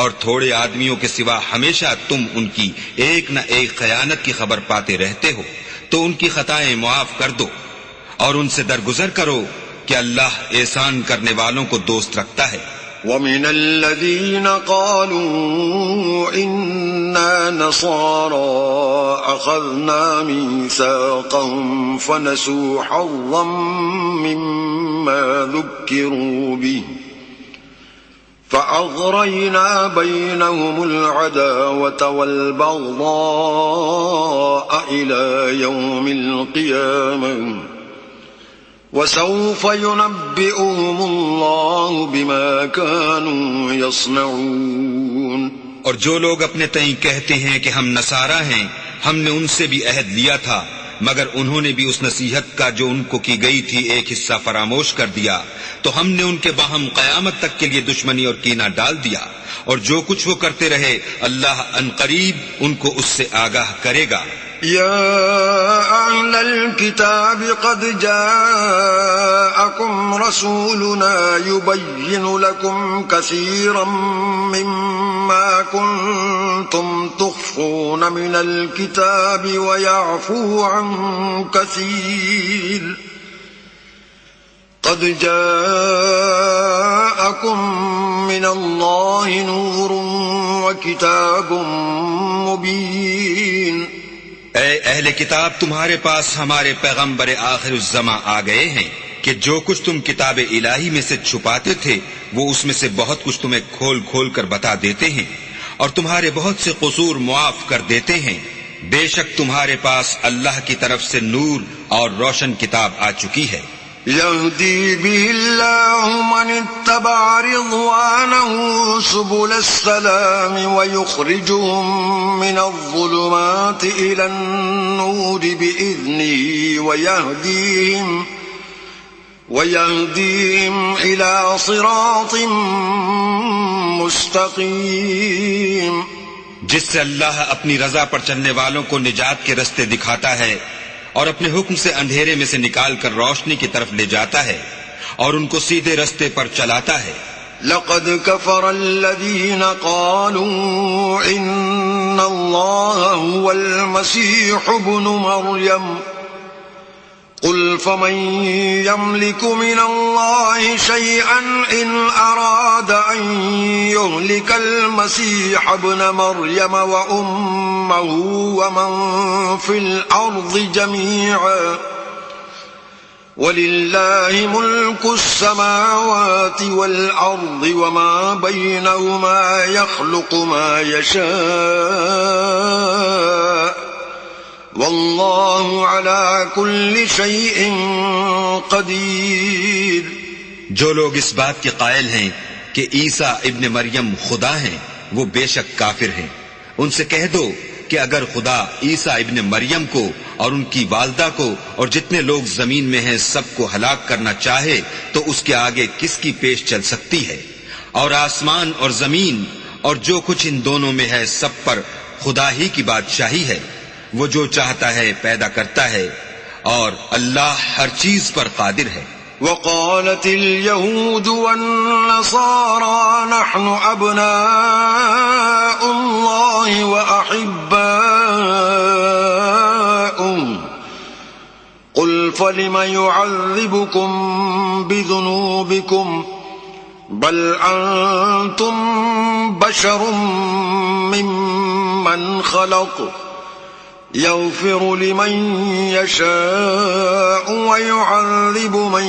اور تھوڑے آدمیوں کے سوا ہمیشہ تم ان کی ایک نہ ایک خیانت کی خبر پاتے رہتے ہو، تو ان کی خطائیں معاف کر دو اور ان سے درگزر کرو کہ اللہ احسان کرنے والوں کو دوست رکھتا ہے. وَمِنَ الَّذِينَ قَالُوا إِنَّا نَصَارَىٰ أَخَذْنَا مِيثَاقَهُمْ فَنَسُوا حَظًّا مِّمَّا ذُكِّرُوا بِهِ فَأَغْرَيْنَا بَيْنَهُمُ الْعَدَاوَةَ وَالْبَغْضَاءَ إِلَىٰ يَوْمِ الْقِيَامَةِ وَسَوْفَ يُنَبِّئُهُمُ اللَّهُ بِمَا كَانُوا يَصْنَعُونَ. اور جو لوگ اپنے تئیں کہتے ہیں کہ ہم نصارہ ہیں، ہم نے ان سے بھی عہد لیا تھا، مگر انہوں نے بھی اس نصیحت کا جو ان کو کی گئی تھی ایک حصہ فراموش کر دیا، تو ہم نے ان کے باہم قیامت تک کے لیے دشمنی اور کینہ ڈال دیا، اور جو کچھ وہ کرتے رہے اللہ عنقریب ان کو اس سے آگاہ کرے گا. يا أهل الكتاب قد جاءكم رسولنا يبين لكم كثيرا مما كنتم تخفون من الكتاب ويعفو عن كثير قد جاءكم من الله نور وكتاب مبين. اے اہل کتاب، تمہارے پاس ہمارے پیغمبر آخر الزماں آ گئے ہیں کہ جو کچھ تم کتاب الہی میں سے چھپاتے تھے وہ اس میں سے بہت کچھ تمہیں کھول کھول کر بتا دیتے ہیں اور تمہارے بہت سے قصور معاف کر دیتے ہیں. بے شک تمہارے پاس اللہ کی طرف سے نور اور روشن کتاب آ چکی ہے. يهدي به الله من اتبع رضوانه سبل السلام ويخرجهم من الظلمات إلى النور بإذنه ويهديهم إلى صراط مستقيم. جس سے اللہ اپنی رضا پر چلنے والوں کو نجات کے رستے دکھاتا ہے اور اپنے حکم سے اندھیرے میں سے نکال کر روشنی کی طرف لے جاتا ہے اور ان کو سیدھے رستے پر چلاتا ہے. لقد كفر الذين قالوا إن الله هو المسيح ابن مريم قل فمن يملك من الله شيئا إن أراد أن يهلك المسيح ابن مريم وأمه ومن في الأرض جميعا ولله ملك السماوات والأرض وما بينهما يخلق ما يشاء واللہ علی کل شیء قدیر. جو لوگ اس بات کے قائل ہیں کہ عیسیٰ ابن مریم خدا ہیں وہ بے شک کافر ہیں. ان سے کہہ دو کہ اگر خدا عیسیٰ ابن مریم کو اور ان کی والدہ کو اور جتنے لوگ زمین میں ہیں سب کو ہلاک کرنا چاہے تو اس کے آگے کس کی پیش چل سکتی ہے؟ اور آسمان اور زمین اور جو کچھ ان دونوں میں ہے سب پر خدا ہی کی بادشاہی ہے. وہ جو چاہتا ہے پیدا کرتا ہے اور اللہ ہر چیز پر قادر ہے. وقالت اليهود والنصارى نحن أبناء الله وأحباؤه قل فلم يعذبكم بذنوبكم بل أنتم بشر ممن خلق يغفر لمن يشاء ويعذب من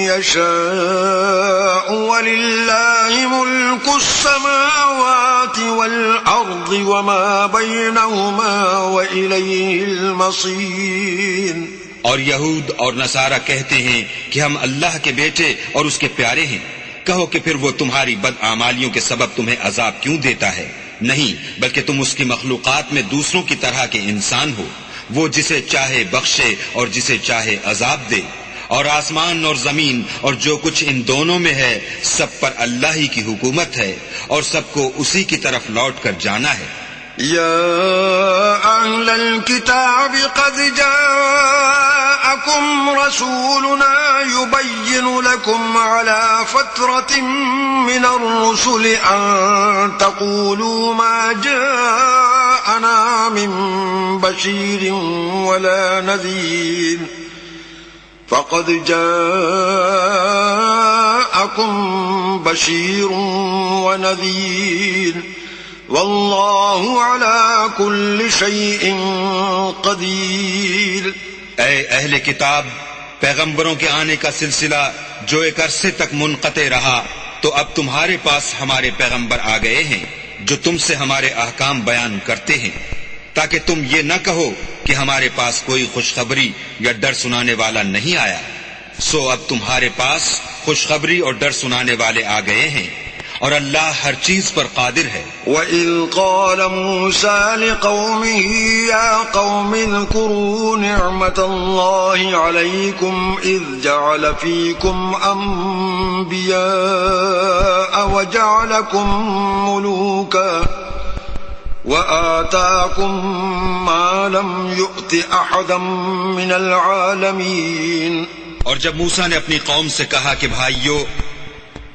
يشاء ولله ملك السماوات والأرض وما بينهما وإليه المصير. اور یہود اور نصارہ کہتے ہیں کہ ہم اللہ کے بیٹے اور اس کے پیارے ہیں۔ کہو کہ پھر وہ تمہاری بدعمالیوں کے سبب تمہیں عذاب کیوں دیتا ہے؟ نہیں، بلکہ تم اس کی مخلوقات میں دوسروں کی طرح کے انسان ہو، وہ جسے چاہے بخشے اور جسے چاہے عذاب دے۔ اور آسمان اور زمین اور جو کچھ ان دونوں میں ہے سب پر اللہ ہی کی حکومت ہے، اور سب کو اسی کی طرف لوٹ کر جانا ہے۔ يا أهل الكتاب قد جاءكم رسولنا يبين لكم على فترة من الرسل أن تقولوا ما جاءنا من بشير ولا نذير فقد جاءكم بشير ونذير واللہ علی کل شیء قدیر۔ اے اہل کتاب، پیغمبروں کے آنے کا سلسلہ جو ایک عرصے تک منقطع رہا، تو اب تمہارے پاس ہمارے پیغمبر آ گئے ہیں جو تم سے ہمارے احکام بیان کرتے ہیں، تاکہ تم یہ نہ کہو کہ ہمارے پاس کوئی خوشخبری یا ڈر سنانے والا نہیں آیا۔ سو اب تمہارے پاس خوشخبری اور ڈر سنانے والے آ گئے ہیں، اور اللہ ہر چیز پر قادر ہے۔ وَإِذْ قَالَ مُوسَى لِقَوْمِهِ يَا قَوْمِ اذْكُرُوا نِعْمَةَ اللَّهِ عَلَيْكُمْ إِذْ جَعَلَ فِيكُمْ أَنْبِيَاءَ وَجَعَلَكُمْ مُلُوكًا وَآتَاكُمْ مَا لَمْ يُؤْتِ أَحَدًا مِنَ الْعَالَمِينَ۔ اور جب موسیٰ نے اپنی قوم سے کہا کہ بھائیو،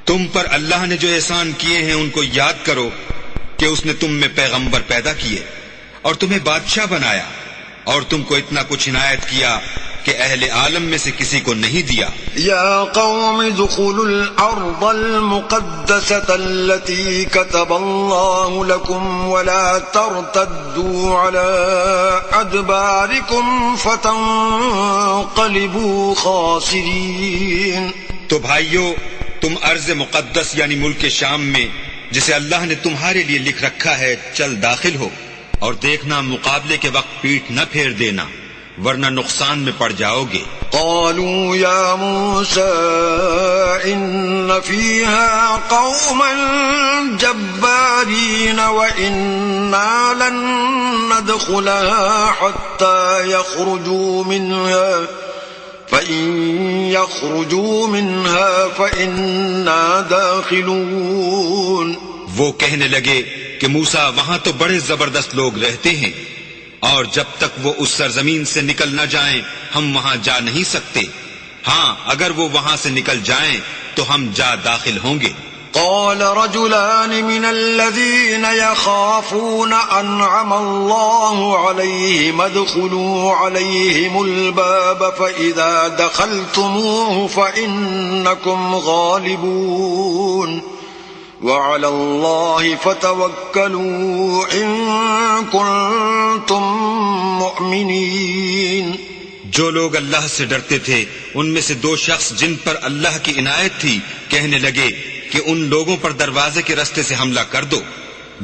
تم پر اللہ نے جو احسان کیے ہیں ان کو یاد کرو کہ اس نے تم میں پیغمبر پیدا کیے اور تمہیں بادشاہ بنایا، اور تم کو اتنا کچھ عنایت کیا کہ اہل عالم میں سے کسی کو نہیں دیا۔ یا قوم ادخلوا الارض المقدسة التي كتب اللہ لكم ولا ترتدوا على ادباركم فتنقلبوا خاسرین۔ تو بھائیو، تم ارض مقدس یعنی ملک شام میں جسے اللہ نے تمہارے لیے لکھ رکھا ہے چل داخل ہو، اور دیکھنا مقابلے کے وقت پیٹھ نہ پھیر دینا، ورنہ نقصان میں پڑ جاؤ گے۔ قالوا یا موسیٰ ان فیہا قوما جبارین وإنا لن ندخلها حتى يخرجوا منها فَإِن يَخْرُجُوا مِنْهَا فَإِنَّا دَاخِلُونَ۔ وہ کہنے لگے کہ موسیٰ وہاں تو بڑے زبردست لوگ رہتے ہیں، اور جب تک وہ اس سرزمین سے نکل نہ جائیں ہم وہاں جا نہیں سکتے، ہاں اگر وہ وہاں سے نکل جائیں تو ہم جا داخل ہوں گے۔ قال رجلان من الذين يخافون أنعم الله عليهم ادخلوا عليهم الباب فإذا دخلتموه فإنكم غالبون وعلى الله فتوكلوا إن كنتم مؤمنين۔ جو لوگ اللہ سے ڈرتے تھے ان میں سے دو شخص جن پر اللہ کی عنایت تھی کہنے لگے کہ ان لوگوں پر دروازے کے راستے سے حملہ کر دو،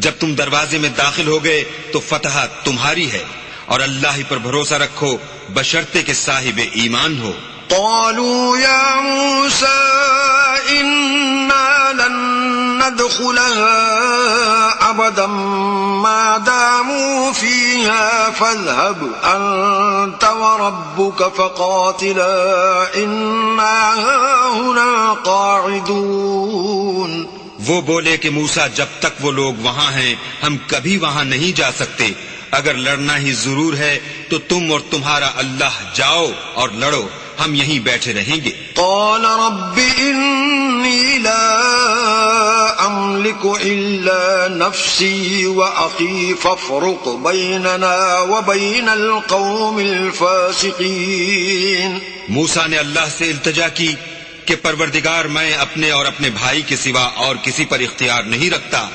جب تم دروازے میں داخل ہو گئے تو فتح تمہاری ہے، اور اللہ ہی پر بھروسہ رکھو بشرطے کہ صاحب ایمان ہو۔ قالوا یا موسیٰ انا لن ندخلها ابدا ما داموا فيها فاذهب انت وربك فقاتلا انا هنا قاعدون۔ وہ بولے کہ موسیٰ جب تک وہ لوگ وہاں ہیں ہم کبھی وہاں نہیں جا سکتے، اگر لڑنا ہی ضرور ہے تو تم اور تمہارا اللہ جاؤ اور لڑو، ہم یہیں بیٹھے رہیں گے۔ قال رب انی لا املک الا نفسی واخی فافرق بیننا وبین القوم الفاسقین۔ موسیٰ نے اللہ سے التجا کی کہ پروردگار میں اپنے اور اپنے بھائی کے سوا اور کسی پر اختیار نہیں رکھتا،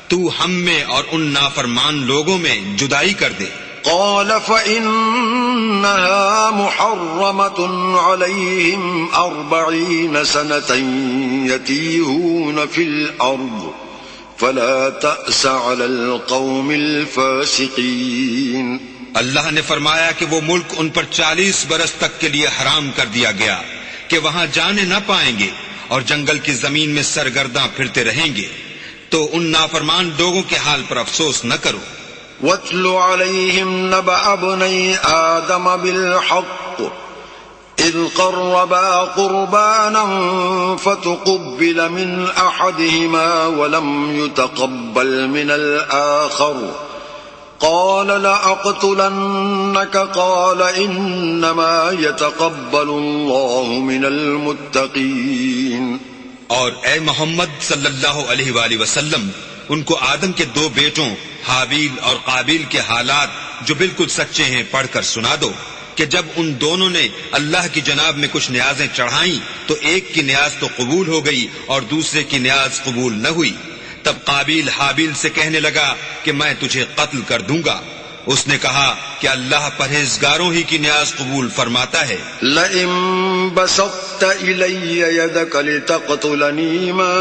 تو ہم میں اور ان نافرمان لوگوں میں جدائی کر دے۔ قال فإنها محرمة عليهم 40 سنة يتيهون في الأرض فلا تأس على القوم الفاسقين۔ اللہ نے فرمایا کہ وہ ملک ان پر 40 برس تک کے لیے حرام کر دیا گیا کہ وہاں جانے نہ پائیں گے اور جنگل کی زمین میں سرگرداں پھرتے رہیں گے، تو ان نافرمان لوگوں کے حال پر افسوس نہ کرو۔ وَاتْلُ عَلَيْهِمْ نَبَأَ ابْنَيْ آدَمَ بِالْحَقِّ إِذْ قَرَّبَا قُرْبَانًا فَتُقُبِّلَ مِنْ أَحَدِهِمَا وَلَمْ يُتَقَبَّلْ مِنَ الْآخَرِ قال لأقتلنك قال إنما يتقبل الله من المتقين۔ اور اے محمد صلی اللہ علیہ وآلہ وسلم ان کو آدم کے 2 بیٹوں حابیل اور قابیل کے حالات جو بالکل سچے ہیں پڑھ کر سنا دو کہ جب ان دونوں نے اللہ کی جناب میں کچھ نیازیں چڑھائیں تو ایک کی نیاز تو قبول ہو گئی اور دوسرے کی نیاز قبول نہ ہوئی۔ تب قابیل حابیل سے کہنے لگا کہ میں تجھے قتل کر دوں گا۔ اس نے کہا کہ اللہ پرہیزگاروں ہی کی نیاز قبول فرماتا ہے۔ لئن بسطت إلي يدك لتقتلني ما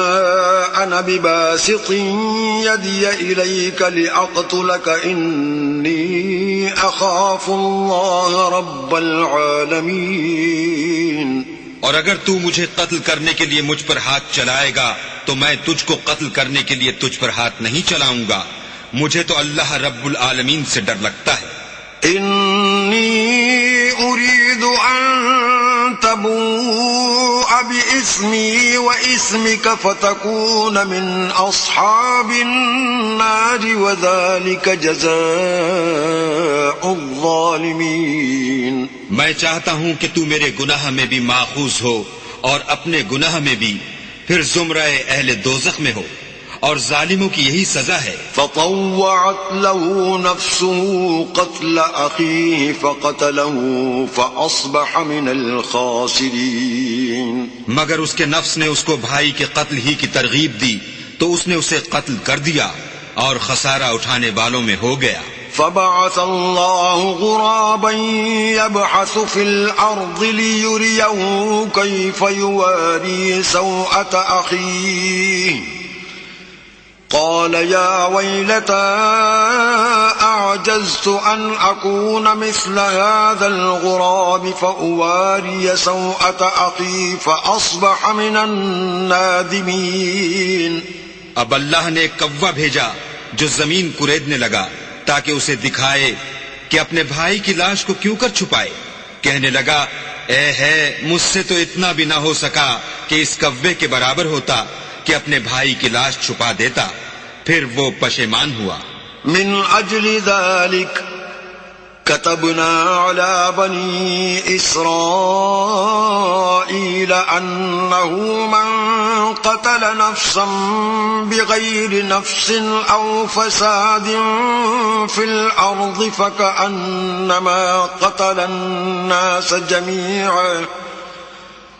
أنا بباسط يدي إليك لأقتلك إني أخاف الله رب العالمين۔ اور اگر تو مجھے قتل کرنے کے لیے مجھ پر ہاتھ چلائے گا تو میں تجھ کو قتل کرنے کے لیے تجھ پر ہاتھ نہیں چلاؤں گا، مجھے تو اللہ رب العالمین سے ڈر لگتا ہے۔ انی اريد ان تبوء باسمی واسمک فتکون من اصحاب النار وذلك جزاء الظالمین۔ میں چاہتا ہوں کہ تو میرے گناہ میں بھی ماخوذ ہو اور اپنے گناہ میں بھی، پھر زمرہ اہل دوزخ میں ہو، اور ظالموں کی یہی سزا ہے۔ فطوعت له نفسه قتل اخيه فقتله فاصبح من الخاسرين۔ مگر اس کے نفس نے اس کو بھائی کے قتل ہی کی ترغیب دی تو اس نے اسے قتل کر دیا اور خسارہ اٹھانے والوں میں ہو گیا۔ فبعث الله غرابا يبحث في الأرض ليريه كيف يواري سوءة أخيه قال يا ويلتى أعجزت أن أكون مثل هذا الغراب فأواري سوءة أخي فأصبح من النادمين۔ اب اللہ نے ایک کوا بھیجا جو زمین کریدنے لگا تاکہ اسے دکھائے کہ اپنے بھائی کی لاش کو کیوں کر چھپائے۔ کہنے لگا اے ہے مجھ سے تو اتنا بھی نہ ہو سکا کہ اس کوے کے برابر ہوتا کہ اپنے بھائی کی لاش چھپا دیتا، پھر وہ پشیمان ہوا۔ من اجل ذلك كتبنا على بني إسرائيل أنه من قتل نفسا بغير نفس أو فساد في الأرض فكأنما قتل الناس جميعا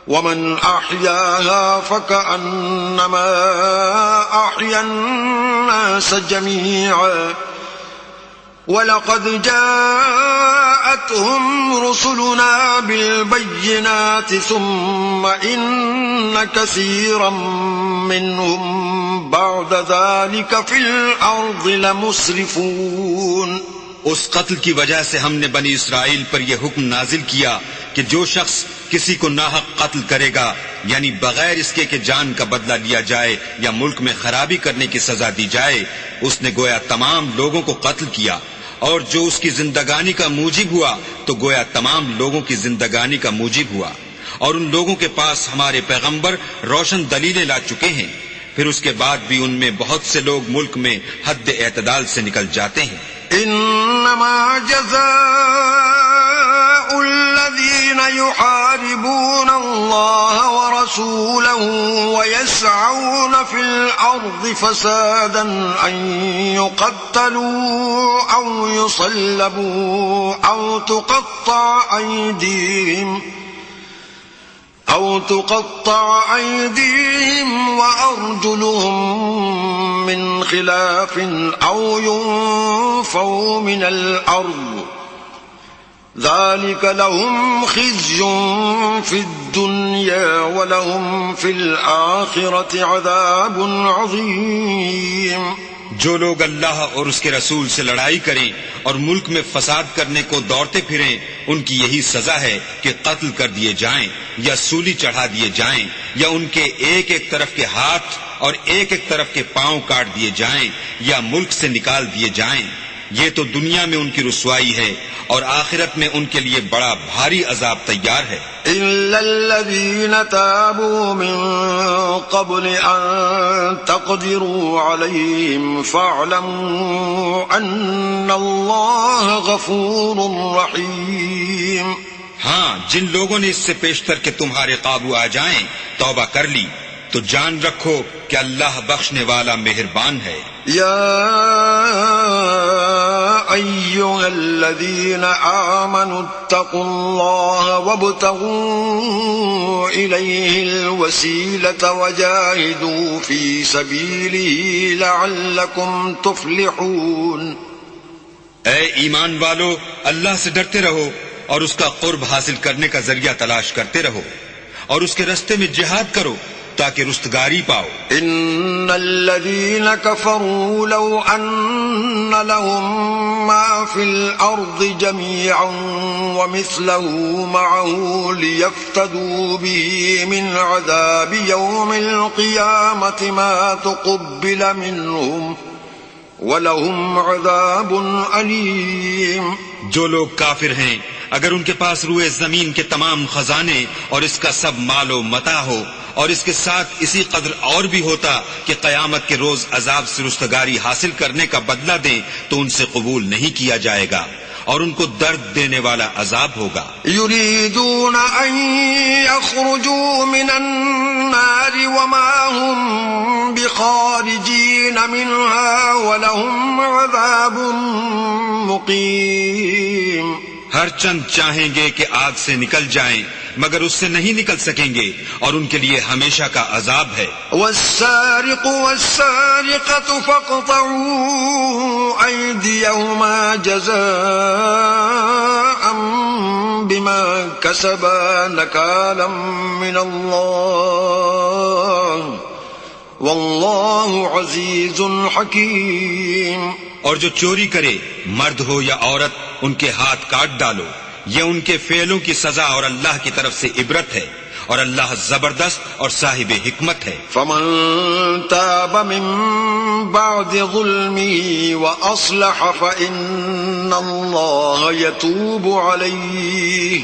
ومن أحياها فكأنما أحيا الناس جميعا وَلَقَدْ جَاءَتْهُمْ رُسُلُنَا بِالْبَيِّنَاتِ ثُمَّ إِنَّ كَثِيرًا مِّنْهُمْ بَعْدَ ذَلِكَ فِي الْأَرْضِ لَمُسْرِفُونَ۔ اس قتل کی وجہ سے ہم نے بنی اسرائیل پر یہ حکم نازل کیا کہ جو شخص کسی کو ناحق قتل کرے گا، یعنی بغیر اس کے کہ جان کا بدلہ لیا جائے یا ملک میں خرابی کرنے کی سزا دی جائے، اس نے گویا تمام لوگوں کو قتل کیا، اور جو اس کی زندگانی کا موجب ہوا تو گویا تمام لوگوں کی زندگانی کا موجب ہوا، اور ان لوگوں کے پاس ہمارے پیغمبر روشن دلیلیں لا چکے ہیں، پھر اس کے بعد بھی ان میں بہت سے لوگ ملک میں حد اعتدال سے نکل جاتے ہیں۔ انما جزاء الذين يحاربون الله ورسوله ويسعون في الأرض فسادا أن يقتلوا أو يصلبوا أو تقطع أيديهم وأرجلهم من خلاف أو ينفوا من الأرض ذلك لهم خزي في الدنيا ولهم في الآخرة عذاب عظيم۔ جو لوگ اللہ اور اس کے رسول سے لڑائی کریں اور ملک میں فساد کرنے کو دوڑتے پھریں، ان کی یہی سزا ہے کہ قتل کر دیے جائیں یا سولی چڑھا دیے جائیں یا ان کے ایک ایک طرف کے ہاتھ اور ایک ایک طرف کے پاؤں کاٹ دیے جائیں یا ملک سے نکال دیے جائیں۔ یہ تو دنیا میں ان کی رسوائی ہے اور آخرت میں ان کے لیے بڑا بھاری عذاب تیار ہے۔ إلا الذين تابوا من قبل أن تقدروا عليهم فاعلموا أن الله غفور رحيم۔ ہاں، جن لوگوں نے اس سے پیشتر کہ تمہارے قابو آ جائیں توبہ کر لی تو جان رکھو کہ اللہ بخشنے والا مہربان ہے۔ يا أيها الذين آمنوا اتقوا الله وابتغوا إليه الوسيلة وجاهدوا في سبيله لعلكم تفلحون۔ اے ایمان والو، اللہ سے ڈرتے رہو اور اس کا قرب حاصل کرنے کا ذریعہ تلاش کرتے رہو اور اس کے رستے میں جہاد کرو تاکہ رستگاری پاؤ۔ ان الذين كفروا لو ان لهم ما في الارض جميعا ومثله معه ليفتدوا به من عذاب يوم القيامة ما تقبل منهم وَلَهُمْ عَذَابٌ أَلِيمٌ۔ جو لوگ کافر ہیں اگر ان کے پاس روئے زمین کے تمام خزانے اور اس کا سب مال و متاع ہو اور اس کے ساتھ اسی قدر اور بھی ہوتا کہ قیامت کے روز عذاب سے رستگاری حاصل کرنے کا بدلہ دیں تو ان سے قبول نہیں کیا جائے گا اور ان کو درد دینے والا عذاب ہوگا۔ يريدون أن يخرجوا من النار وما هم بخارجين منها ولهم عذاب مقيم۔ ہر چند چاہیں گے کہ آگ سے نکل جائیں مگر اس سے نہیں نکل سکیں گے اور ان کے لیے ہمیشہ کا عذاب ہے۔ والسارق والسارقة فاقطعوا أيديهما جزاء بما كسبا نكالا من الله والله عزيز حكيم۔ اور جو چوری کرے مرد ہو یا عورت ان کے ہاتھ کاٹ ڈالو، یہ ان کے فعلوں کی سزا اور اللہ کی طرف سے عبرت ہے اور اللہ زبردست اور صاحب حکمت ہے۔ فمن تاب من بعد ظلمه وأصلح فإن الله يتوب عليه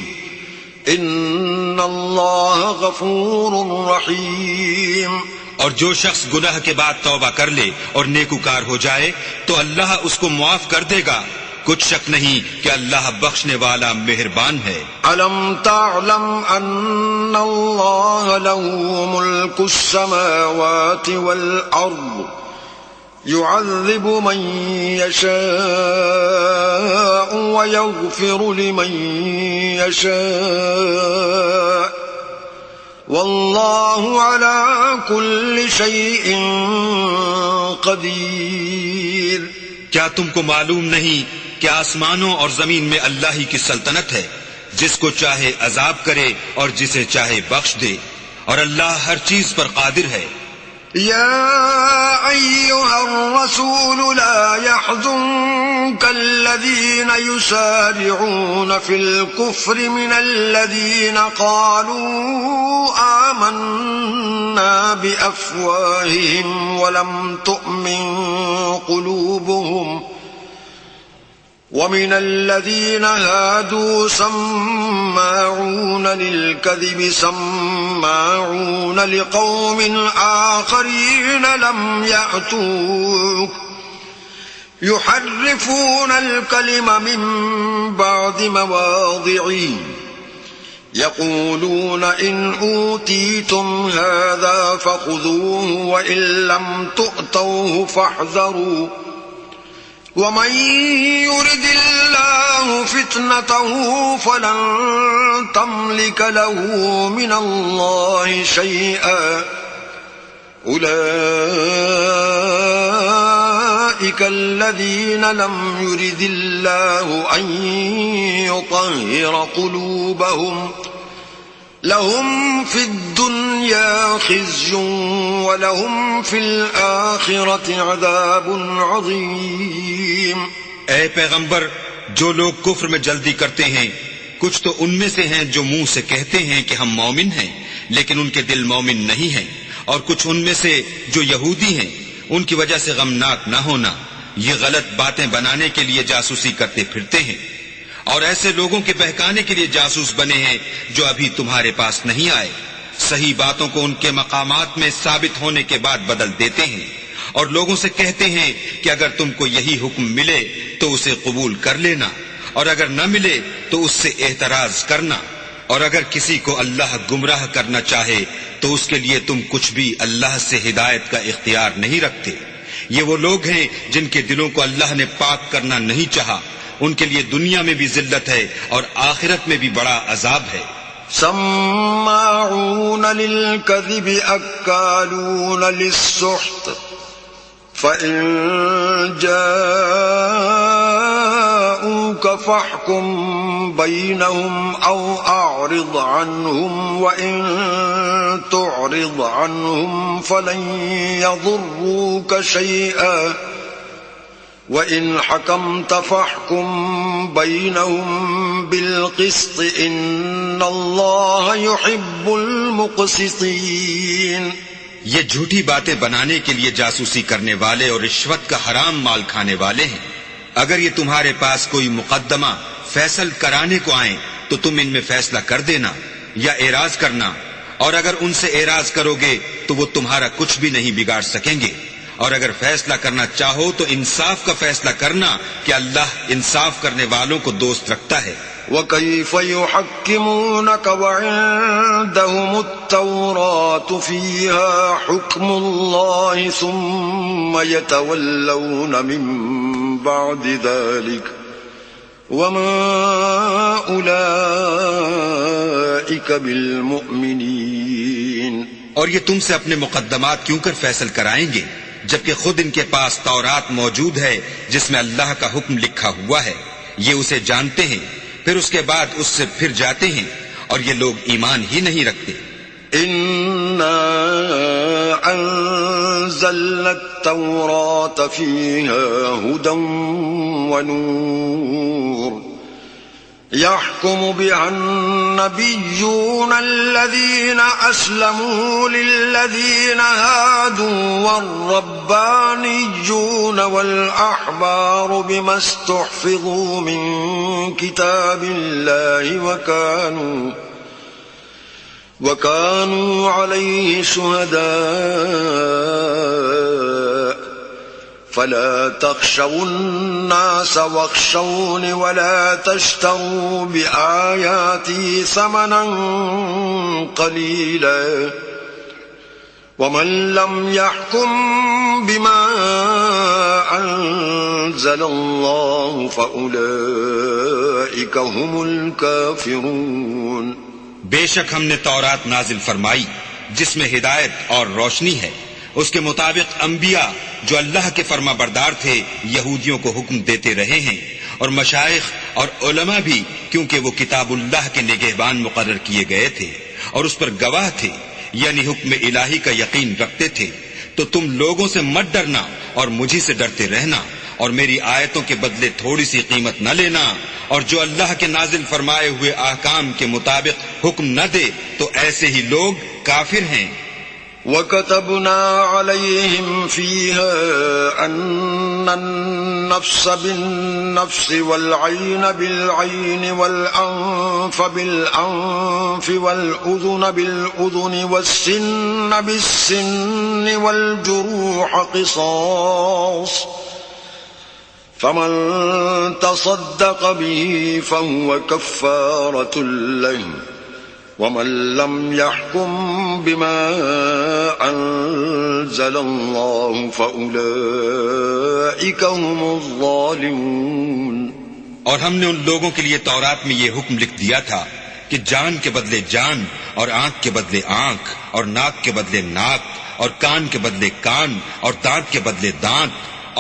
إن الله غفور رحيم۔ اور جو شخص گناہ کے بعد توبہ کر لے اور نیکوکار ہو جائے تو اللہ اس کو معاف کر دے گا، کچھ شک نہیں کہ اللہ بخشنے والا مہربان ہے۔ أَلَمْ تَعْلَمْ أَنَّ اللَّهَ لَهُ مُلْكُ السَّمَاوَاتِ وَالْأَرْضِ يُعَذِّبُ مَن يَشَاءُ وَيَغْفِرُ لِمَن يَشَاءُ وَاللَّهُ عَلَى كُلِّ شَيْءٍ قَدِيرٌ۔ کیا تم کو معلوم نہیں کہ آسمانوں اور زمین میں اللہ ہی کی سلطنت ہے، جس کو چاہے عذاب کرے اور جسے چاہے بخش دے، اور اللہ ہر چیز پر قادر ہے۔ يا أيها الرسول لا يحزنك الذين يسارعون في الكفر من الذين قالوا آمنا بأفواههم ولم تؤمن قلوبهم ومن الذين هادوا سماعون للكذب سماعون لقوم آخرين لم يأتوك يحرفون الكلم من بعد مواضعه يقولون إن أوتيتم هذا فخذوه وإن لم تؤتوه فاحذروا ومن يرد الله فتنته فلن تملك له من الله شيئا أولئك الذين لم يرد الله أن يطهر قلوبهم لهم في الدنيا الدنيا خزي ولهم في الآخرة عذاب عظيم. اے پیغمبر، جو لوگ کفر میں جلدی کرتے ہیں کچھ تو ان میں سے ہیں جو منہ سے کہتے ہیں کہ ہم مومن ہیں لیکن ان کے دل مومن نہیں ہیں، اور کچھ ان میں سے جو یہودی ہیں، ان کی وجہ سے غمناک نہ ہونا، یہ غلط باتیں بنانے کے لیے جاسوسی کرتے پھرتے ہیں، اور ایسے لوگوں کے بہکانے کے لیے جاسوس بنے ہیں جو ابھی تمہارے پاس نہیں آئے، صحیح باتوں کو ان کے مقامات میں ثابت ہونے کے بعد بدل دیتے ہیں، اور لوگوں سے کہتے ہیں کہ اگر تم کو یہی حکم ملے تو اسے قبول کر لینا، اور اگر نہ ملے تو اس سے اعتراض کرنا، اور اگر کسی کو اللہ گمراہ کرنا چاہے تو اس کے لیے تم کچھ بھی اللہ سے ہدایت کا اختیار نہیں رکھتے. یہ وہ لوگ ہیں جن کے دلوں کو اللہ نے پاک کرنا نہیں چاہا، ان کے لیے دنیا میں بھی ذلت ہے اور آخرت میں بھی بڑا عذاب ہے. سماعون للكذب أكالون للسحت فإن جاءوك فاحكم بينهم أو أعرض عنهم وإن تعرض عنهم فلن يضروك شيئا وَإِنْ حَكَمْتَ فَاحْكُمْ بَيْنَهُمْ بِالْقِسْطِ إِنَّ اللَّهَ يُحِبُّ الْمُقْسِطِينَ. یہ جھوٹی باتیں بنانے کے لیے جاسوسی کرنے والے اور رشوت کا حرام مال کھانے والے ہیں. اگر یہ تمہارے پاس کوئی مقدمہ فیصل کرانے کو آئیں تو تم ان میں فیصلہ کر دینا یا اعراض کرنا، اور اگر ان سے اعراض کرو گے تو وہ تمہارا کچھ بھی نہیں بگاڑ سکیں گے، اور اگر فیصلہ کرنا چاہو تو انصاف کا فیصلہ کرنا کہ اللہ انصاف کرنے والوں کو دوست رکھتا ہے. وَكَيْفَ يُحَكِّمُونَكَ وَعِندَهُمُ التَّوْرَاةُ فِيهَا حُكْمُ اللَّهِ ثُمَّ يَتَوَلَّوْنَ مِن بَعْدِ ذَلِكَ وَمَا أُولَئِكَ بِالْمُؤْمِنِينَ. اور یہ تم سے اپنے مقدمات کیوں کر فیصل کرائیں گے جبکہ خود ان کے پاس تورات موجود ہے جس میں اللہ کا حکم لکھا ہوا ہے، یہ اسے جانتے ہیں، پھر اس کے بعد اس سے پھر جاتے ہیں، اور یہ لوگ ایمان ہی نہیں رکھتے. إِنَّا أَنزَلْنَا التَّوْرَاةَ فِيهَا هُدًى وَنُورٌ يحكم بها النبيون الذين أسلموا للذين هادوا والربانيون والأحبار بما استحفظوا من كتاب الله وكانوا عليه شهداء فلا تخشوا الناس واخشوني ولا تشتروا بآياتي ثمنا قليلا ومن لم يحكم بما أنزل الله فأولئك هم الكافرون. بے شک ہم نے تورات نازل فرمائی جس میں ہدایت اور روشنی ہے، اس کے مطابق انبیاء جو اللہ کے فرما بردار تھے یہودیوں کو حکم دیتے رہے ہیں، اور مشائخ اور علماء بھی، کیونکہ وہ کتاب اللہ کے نگہبان مقرر کیے گئے تھے اور اس پر گواہ تھے، یعنی حکم الہی کا یقین رکھتے تھے. تو تم لوگوں سے مت ڈرنا اور مجھی سے ڈرتے رہنا، اور میری آیتوں کے بدلے تھوڑی سی قیمت نہ لینا، اور جو اللہ کے نازل فرمائے ہوئے احکام کے مطابق حکم نہ دے تو ایسے ہی لوگ کافر ہیں. وَكَتَبْنَا عَلَيْهِمْ فِيهَا أَنَّ النَّفْسَ بِالنَّفْسِ وَالْعَيْنَ بِالْعَيْنِ وَالْأَنفَ بِالْأَنفِ وَالْأُذُنَ بِالْأُذُنِ وَالسِّنَّ بِالسِّنِّ وَالْجُرُوحَ قِصَاصٌ فَمَن تَصَدَّقَ بِهِ فَهُوَ كَفَّارَةٌ لَّهُ وَمَن لَّمْ يَحْكُم بِمَا أَنزَلَ اللَّهُ فَأُولَئِكَ هُمُ الظَّالِمُونَ. اور ہم نے ان لوگوں کے لیے تورات میں یہ حکم لکھ دیا تھا کہ جان کے بدلے جان، اور آنکھ کے بدلے آنکھ، اور ناک کے بدلے ناک، اور کان کے بدلے کان، اور دانت کے بدلے دانت،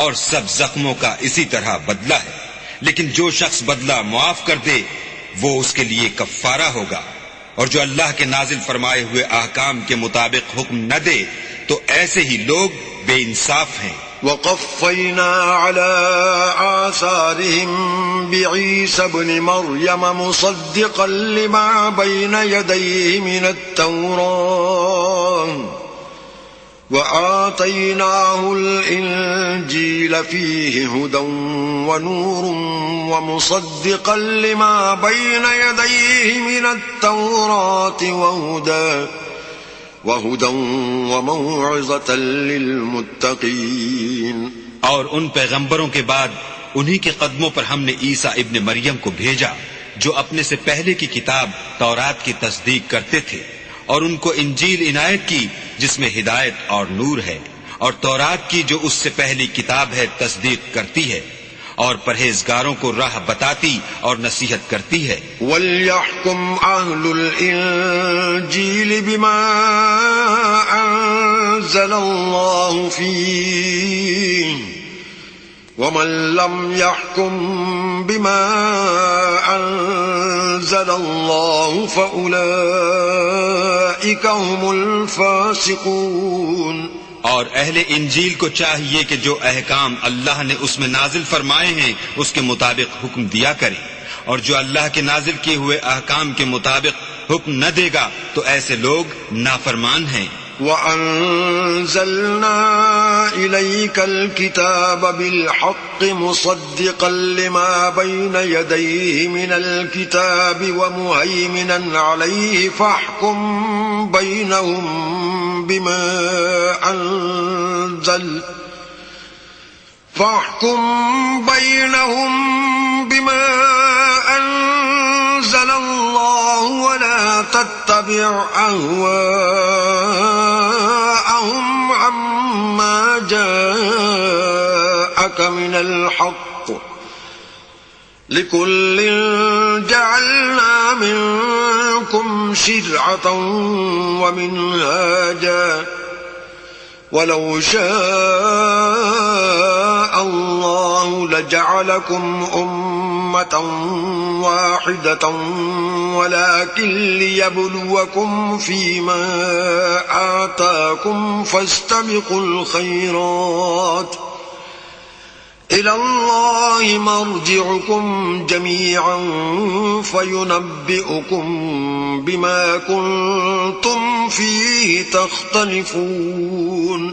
اور سب زخموں کا اسی طرح بدلہ ہے، لیکن جو شخص بدلہ معاف کر دے وہ اس کے لیے کفارہ ہوگا. اور جو اللہ کے نازل فرمائے ہوئے احکام کے مطابق حکم نہ دے تو ایسے ہی لوگ بے انصاف ہیں۔ وقفينا على آثارهم بعيسى ابن مريم مصدقا لما بين يديه من التوراة وآتيناه الإنجيل فيه هدى ونور ومصدقا لما بين يديه من التوراة وهدى وموعظة للمتقين۔ اور ان پیغمبروں کے بعد انہی کے قدموں پر ہم نے عیسیٰ ابن مریم کو بھیجا جو اپنے سے پہلے کی کتاب تورات کی تصدیق کرتے تھے، اور ان کو انجیل عنایت کی جس میں ہدایت اور نور ہے، اور تورات کی جو اس سے پہلی کتاب ہے تصدیق کرتی ہے، اور پرہیزگاروں کو راہ بتاتی اور نصیحت کرتی ہے۔ وَلْيَحْكُمْ أَهْلُ الْإِنجِيلِ بِمَا أَنزَلَ اللَّهُ فِيهِ وَمَن لَّمْ يَحْكُم بِمَا أَنزَلَ اللَّهُ فَأُولَئِكَ هُمُ الْفَاسِقُونَ۔ اور اہل انجیل کو چاہیے کہ جو احکام اللہ نے اس میں نازل فرمائے ہیں اس کے مطابق حکم دیا کرے، اور جو اللہ کے نازل کیے ہوئے احکام کے مطابق حکم نہ دے گا تو ایسے لوگ نافرمان ہیں۔ وَأَنزَلْنَا إِلَيْكَ الْكِتَابَ بِالْحَقِّ مُصَدِّقًا لِمَا بَيْنَ يَدَيْهِ مِنَ الْكِتَابِ وَمُهَيْمِنًا عَلَيْهِ فَاحْكُم بَيْنَهُم بِمَا أَنزَلَ اللَّهُ وَلَا تَتَّبِعْ أَهْوَاءَهُمْ عَمَّا جَاءَكَ مِنَ الْحَقِّ لِكُلٍّ جَعَلْنَا مِنكُمْ شِرْعَةً وَمِنْهَاجًا وَلَوْ شَاءَ اللَّهُ لَجَعَلَكُمْ أُمَّةً وَاحِدَةً وَلَكِنْ لِيَبْلُوَكُمْ فِيمَا آتَاكُمْ فَاسْتَبِقُوا الْخَيْرَاتِ إِلَى اللَّهِ مَرْجِعُكُمْ جَمِيعًا فَيُنَبِّئُكُم بِمَا كُنتُمْ فِيهِ تَخْتَلِفُونَ۔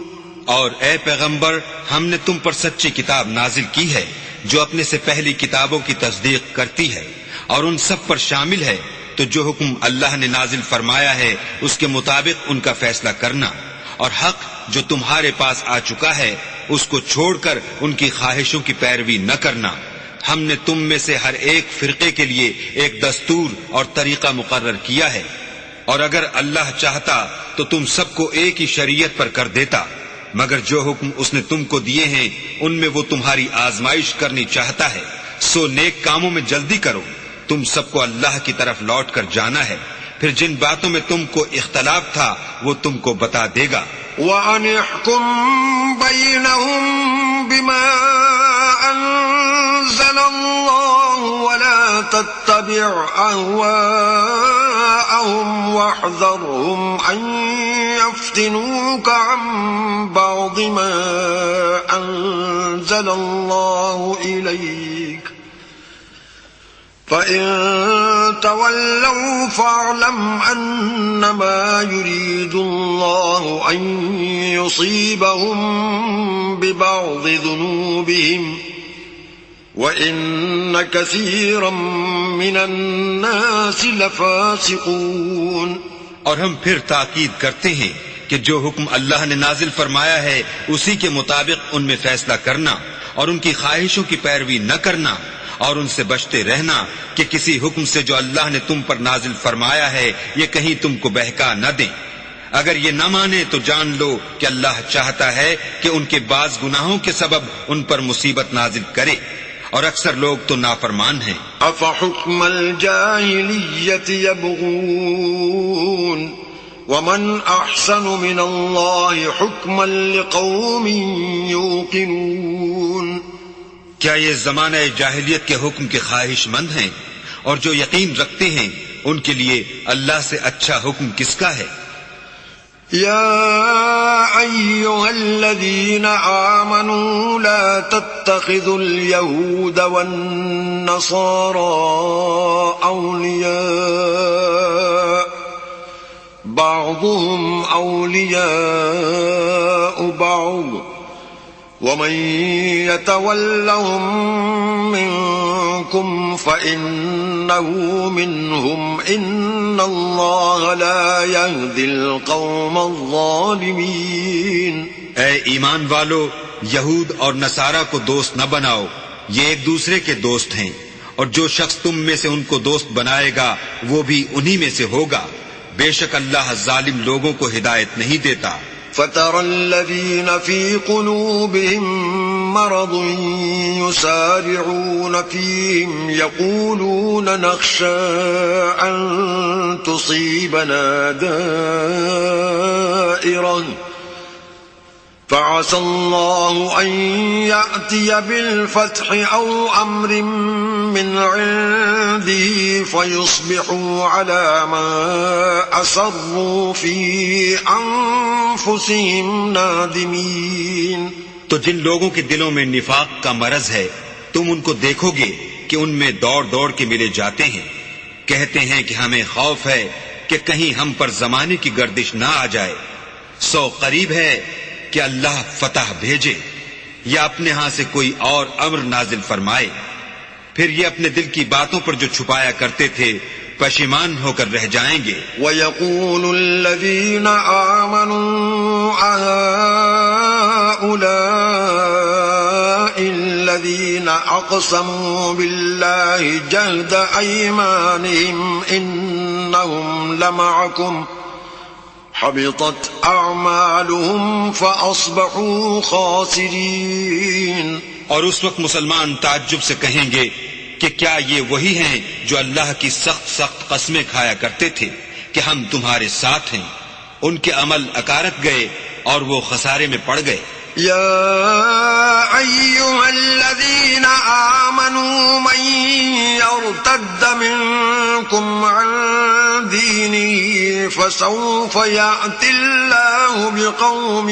اور اے پیغمبر، ہم نے تم پر سچی کتاب نازل کی ہے جو اپنے سے پہلی کتابوں کی تصدیق کرتی ہے، اور ان سب پر شامل ہے، تو جو حکم اللہ نے نازل فرمایا ہے اس کے مطابق ان کا فیصلہ کرنا، اور حق جو تمہارے پاس آ چکا ہے اس کو چھوڑ کر ان کی خواہشوں کی پیروی نہ کرنا۔ ہم نے تم میں سے ہر ایک فرقے کے لیے ایک دستور اور طریقہ مقرر کیا ہے، اور اگر اللہ چاہتا تو تم سب کو ایک ہی شریعت پر کر دیتا، مگر جو حکم اس نے تم کو دیے ہیں ان میں وہ تمہاری آزمائش کرنی چاہتا ہے، سو نیک کاموں میں جلدی کرو، تم سب کو اللہ کی طرف لوٹ کر جانا ہے، پھر جن باتوں میں تم کو اختلاف تھا وہ تم کو بتا دے گا۔ وَأَنِ احْكُم بَيْنَهُم بِمَا أَنزَلَ اللَّهُ وَلَا تَتَّبِعْ أَهْوَاءَهُمْ وَاحْذَرْهُمْ أَن يَفْتِنُوكَ عَن بَعْضِ مَا أَنزَلَ اللَّهُ إِلَيْكَ فَإِن تَوَلَّوْا فَاعْلَمْ أَنَّمَا يُرِيدُ اللَّهُ أَن يُصِيبَهُم بِبَعْضِ ذُنُوبِهِمْ وَإِنَّ كَثِيرًا مِّنَ النَّاسِ لَفَاسِقُونَ۔ اور ہم پھر تاکید کرتے ہیں کہ جو حکم اللہ نے نازل فرمایا ہے اسی کے مطابق ان میں فیصلہ کرنا، اور ان کی خواہشوں کی پیروی نہ کرنا، اور ان سے بچتے رہنا کہ کسی حکم سے جو اللہ نے تم پر نازل فرمایا ہے یہ کہیں تم کو بہکا نہ دیں۔ اگر یہ نہ مانے تو جان لو کہ اللہ چاہتا ہے کہ ان کے بعض گناہوں کے سبب ان پر مصیبت نازل کرے، اور اکثر لوگ تو نافرمان ہیں۔ أَفَحُكْمَ الْجَاهِلِيَّةِ يَبْغُونَ وَمَنْ أَحْسَنُ مِنَ اللَّهِ حُكْمًا لِقَوْمٍ يُوقِنُونَ۔ کیا یہ زمانہ جاہلیت کے حکم کے خواہش مند ہیں، اور جو یقین رکھتے ہیں ان کے لیے اللہ سے اچھا حکم کس کا ہے؟ يا أيها الذين آمنوا لا تتخذوا اليهود والنصارى أولياء بعضهم أولياء بعض ومن يتولهم منكم فإنه منهم إن الله لا يهدي القوم الظالمين. اے ایمان والو، یہود اور نصارہ کو دوست نہ بناؤ، یہ ایک دوسرے کے دوست ہیں، اور جو شخص تم میں سے ان کو دوست بنائے گا وہ بھی انہی میں سے ہوگا، بے شک اللہ ظالم لوگوں کو ہدایت نہیں دیتا. فترى الذين في قلوبهم مرض يسارعون فيهم يقولون نخشى أن تصيبنا دائرة فعسى الله أن يأتي بالفتح أو أمر من عنده فيصبحوا على ما أسروا في أنفسهم نادمين. تو جن لوگوں کے دلوں میں نفاق کا مرض ہے تم ان کو دیکھو گے کہ ان میں دوڑ دوڑ کے ملے جاتے ہیں، کہتے ہیں کہ ہمیں خوف ہے کہ کہیں ہم پر زمانے کی گردش نہ آ جائے. سو قریب ہے کہ اللہ فتح بھیجے یا اپنے ہاں سے کوئی اور امر نازل فرمائے، پھر یہ اپنے دل کی باتوں پر جو چھپایا کرتے تھے پشیمان ہو کر رہ جائیں گے. وَيَقُولُ الَّذِينَ آمَنُوا أَهَؤُلَاءِ الَّذِينَ أَقْسَمُوا بِاللَّهِ جَهْدَ أَيْمَانِهِمْ إِنَّهُمْ لَمَعَكُمْ حبطت اعمالهم فاصبحوا خاسرین. اور اس وقت مسلمان تعجب سے کہیں گے کہ کیا یہ وہی ہیں جو اللہ کی سخت سخت قسمیں کھایا کرتے تھے کہ ہم تمہارے ساتھ ہیں؟ ان کے عمل اکارت گئے اور وہ خسارے میں پڑ گئے. يا أيها الذين آمنوا من يرتد منكم عن دينه فسوف يأتي الله بقوم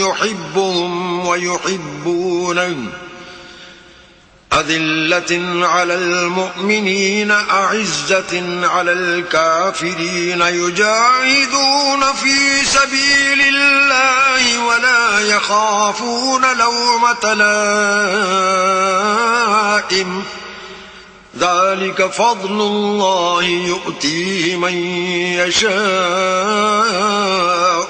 يحبهم ويحبونه أذلة على المؤمنين أعزة على الكافرين يجاهدون في سبيل الله ولا يخافون لومة لائم ذلك فضل الله يؤتيه من يشاء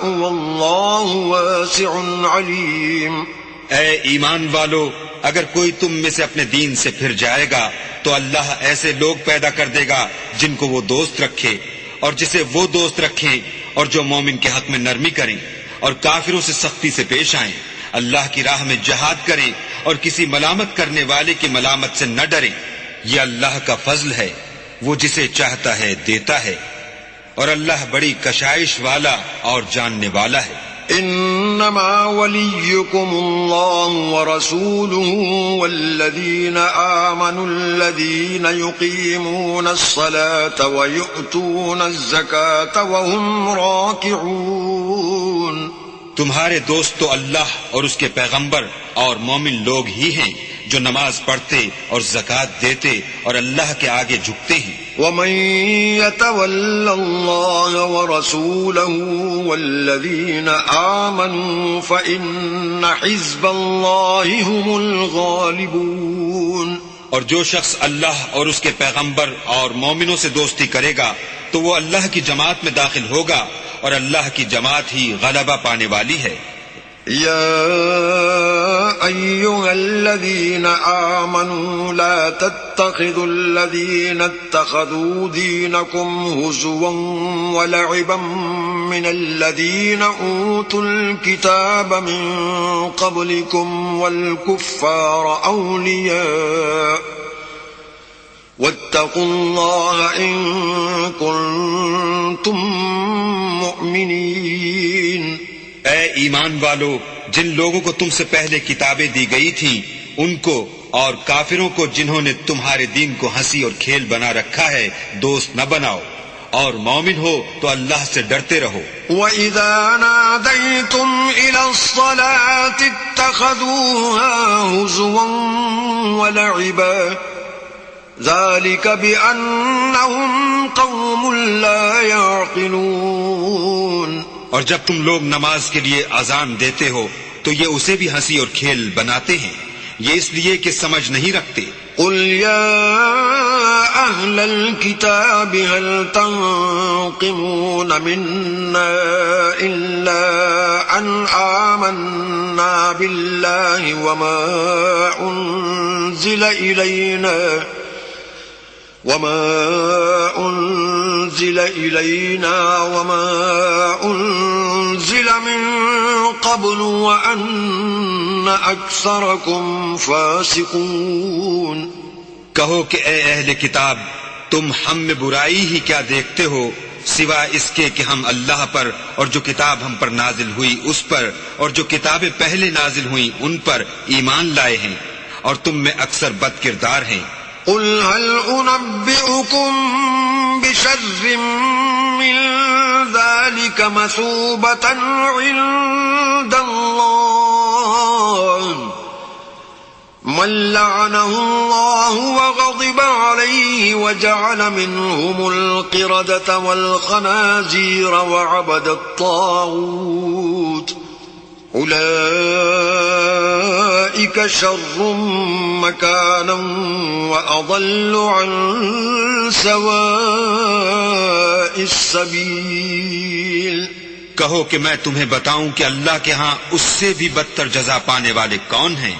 والله واسع عليم. اے ایمان والو، اگر کوئی تم میں سے اپنے دین سے پھر جائے گا تو اللہ ایسے لوگ پیدا کر دے گا جن کو وہ دوست رکھے اور جسے وہ دوست رکھیں، اور جو مومن کے حق میں نرمی کریں اور کافروں سے سختی سے پیش آئیں، اللہ کی راہ میں جہاد کریں اور کسی ملامت کرنے والے کی ملامت سے نہ ڈریں. یہ اللہ کا فضل ہے، وہ جسے چاہتا ہے دیتا ہے، اور اللہ بڑی کشائش والا اور جاننے والا ہے. انما وليكم الله ورسوله والذين آمنوا الذين يقيمون الصلاة ويؤتون الزكاة وهم راكعون. تمہارے دوست تو اللہ اور اس کے پیغمبر اور مومن لوگ ہی ہیں جو نماز پڑھتے اور زکوٰۃ دیتے اور اللہ کے آگے جھکتے ہیں. ومن يتول الله ورسوله والذين آمنوا فإن حزب الله هم الغالبون. اور جو شخص اللہ اور اس کے پیغمبر اور مومنوں سے دوستی کرے گا تو وہ اللہ کی جماعت میں داخل ہوگا، اور اللہ کی جماعت ہی غلبہ پانے والی ہے. يا أيها الذين آمنوا لا تتخذوا الذين اتخذوا دينكم هزوا ولعبا من الذين أوتوا الكتاب من قبلكم والكفار أولياء واتقوا الله إن كنتم مؤمنين. اے ایمان والو، جن لوگوں کو تم سے پہلے کتابیں دی گئی تھیں ان کو اور کافروں کو جنہوں نے تمہارے دین کو ہنسی اور کھیل بنا رکھا ہے دوست نہ بناؤ، اور مومن ہو تو اللہ سے ڈرتے رہو۔ وَإِذَا نَادَيْتُمْ إِلَى الصَّلَاةِ اتَّخَذُوهَا هُزُوًا وَلَعِبًا ذَلِكَ بِأَنَّهُمْ قَوْمٌ لَا يَعْقِلُونَ۔ اور جب تم لوگ نماز کے لیے اذان دیتے ہو تو یہ اسے بھی ہنسی اور کھیل بناتے ہیں، یہ اس لیے کہ سمجھ نہیں رکھتے۔ قل يا أهل الكتاب هل تنقمون منا إلا أن آمنا بالله وما أنزل إلينا وما أنزل من قبل وأن أكثركم فاسقون۔ کہو کہ اے اہل کتاب، تم ہم میں برائی ہی کیا دیکھتے ہو سوائے اس کے کہ ہم اللہ پر اور جو کتاب ہم پر نازل ہوئی اس پر اور جو کتابیں پہلے نازل ہوئیں ان پر ایمان لائے ہیں، اور تم میں اکثر بد کردار ہیں۔ قل هل أنبئكم بشر من ذلك مثوبة عند الله من لعنه الله وغضب عليه وجعل منهم القردة والخنازير وعبد الطاغوت أولئك شر مكانا وأضل عن سواء السبيل۔ کہو کہ میں تمہیں بتاؤں کہ اللہ کے ہاں اس سے بھی بدتر جزا پانے والے کون ہیں؟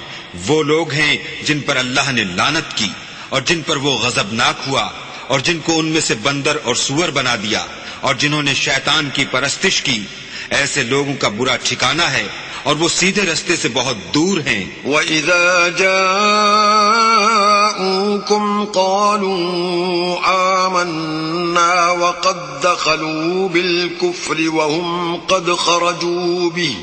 وہ لوگ ہیں جن پر اللہ نے لعنت کی اور جن پر وہ غضبناک ہوا، اور جن کو ان میں سے بندر اور سور بنا دیا، اور جنہوں نے شیطان کی پرستش کی۔ ایسے لوگوں کا برا ٹھکانہ ہے اور وہ سیدھے رستے سے بہت دور ہیں۔ وَإِذَا جَاءُوكُمْ قَالُوا آمَنَّا وَقَدْ دَخَلُوا بِالْكُفْرِ وَهُمْ قَدْ خَرَجُوا بِهِ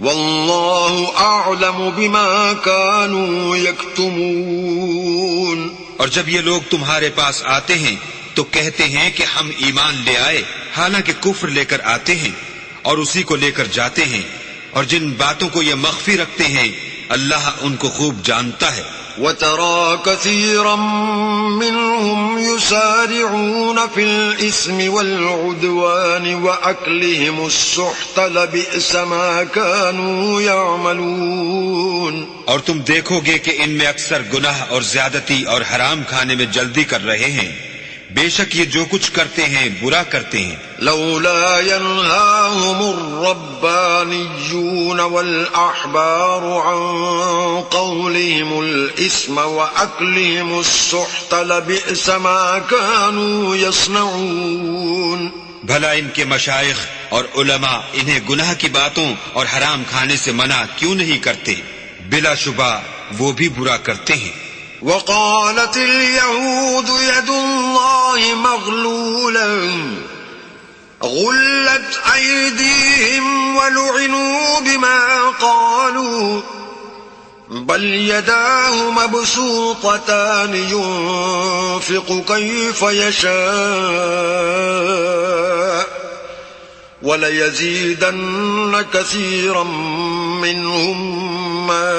وَاللَّهُ أَعْلَمُ بِمَا كَانُوا يَكْتُمُونَ۔ اور جب یہ لوگ تمہارے پاس آتے ہیں تو کہتے ہیں کہ ہم ایمان لے آئے، حالانکہ کفر لے کر آتے ہیں اور اسی کو لے کر جاتے ہیں، اور جن باتوں کو یہ مخفی رکھتے ہیں اللہ ان کو خوب جانتا ہے۔ وَتَرَى كَثِيرًا مِّنْهُمْ يُسَارِعُونَ فِي الْإِثْمِ وَالْعُدْوَانِ وَأَكْلِهِمُ السُّحْتَ لَبِئْسَ مَا كَانُوا يَعْمَلُونَ۔ اور تم دیکھو گے کہ ان میں اکثر گناہ اور زیادتی اور حرام کھانے میں جلدی کر رہے ہیں، بے شک یہ جو کچھ کرتے ہیں برا کرتے ہیں۔ لولا ينهاهم الربانيون والأحبار عن قولهم الإثم وأكلهم السحت لبئس ما كانوا يصنعون۔ بھلا ان کے مشائخ اور علماء انہیں گناہ کی باتوں اور حرام کھانے سے منع کیوں نہیں کرتے؟ بلا شبہ وہ بھی برا کرتے ہیں۔ وقالت اليهود يد الله مغلولة غلت أيديهم ولعنوا بما قالوا بل يداه مبسوطتان ينفق كيف يشاء وليزيدن كثيرا منهم ما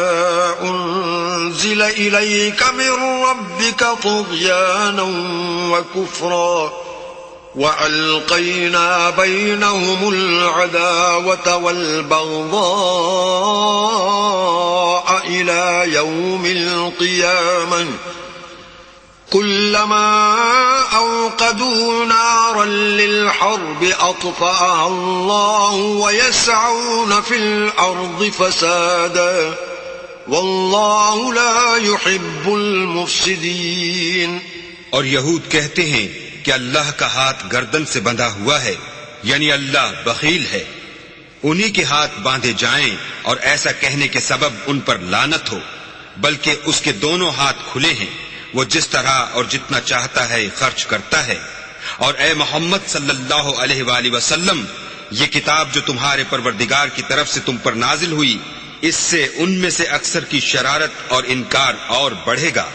أنزل إليك من ربك طغيانا وكفرا وألقينا بينهم العداوة والبغضاء إلى يوم القيامة كلما أوقدوا نارا للحرب أطفأها الله ويسعون في الأرض فسادا واللہ لا يحب المفسدین۔ اور یہود کہتے ہیں کہ اللہ کا ہاتھ گردن سے بندھا ہوا ہے، یعنی اللہ بخیل ہے، انہی کے ہاتھ باندھے جائیں اور ایسا کہنے کے سبب ان پر لعنت ہو، بلکہ اس کے دونوں ہاتھ کھلے ہیں، وہ جس طرح اور جتنا چاہتا ہے خرچ کرتا ہے۔ اور اے محمد صلی اللہ علیہ وآلہ وسلم، یہ کتاب جو تمہارے پروردگار کی طرف سے تم پر نازل ہوئی اس سے ان میں سے اکثر کی شرارت اور انکار اور بڑھے گا،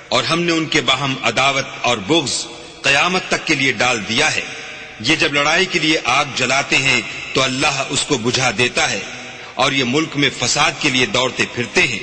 اور ہم نے ان کے باہم عداوت اور بغض قیامت تک کے لیے ڈال دیا ہے۔ یہ جب لڑائی کے لیے آگ جلاتے ہیں تو اللہ اس کو بجھا دیتا ہے، اور یہ ملک میں فساد کے لیے دوڑتے پھرتے ہیں،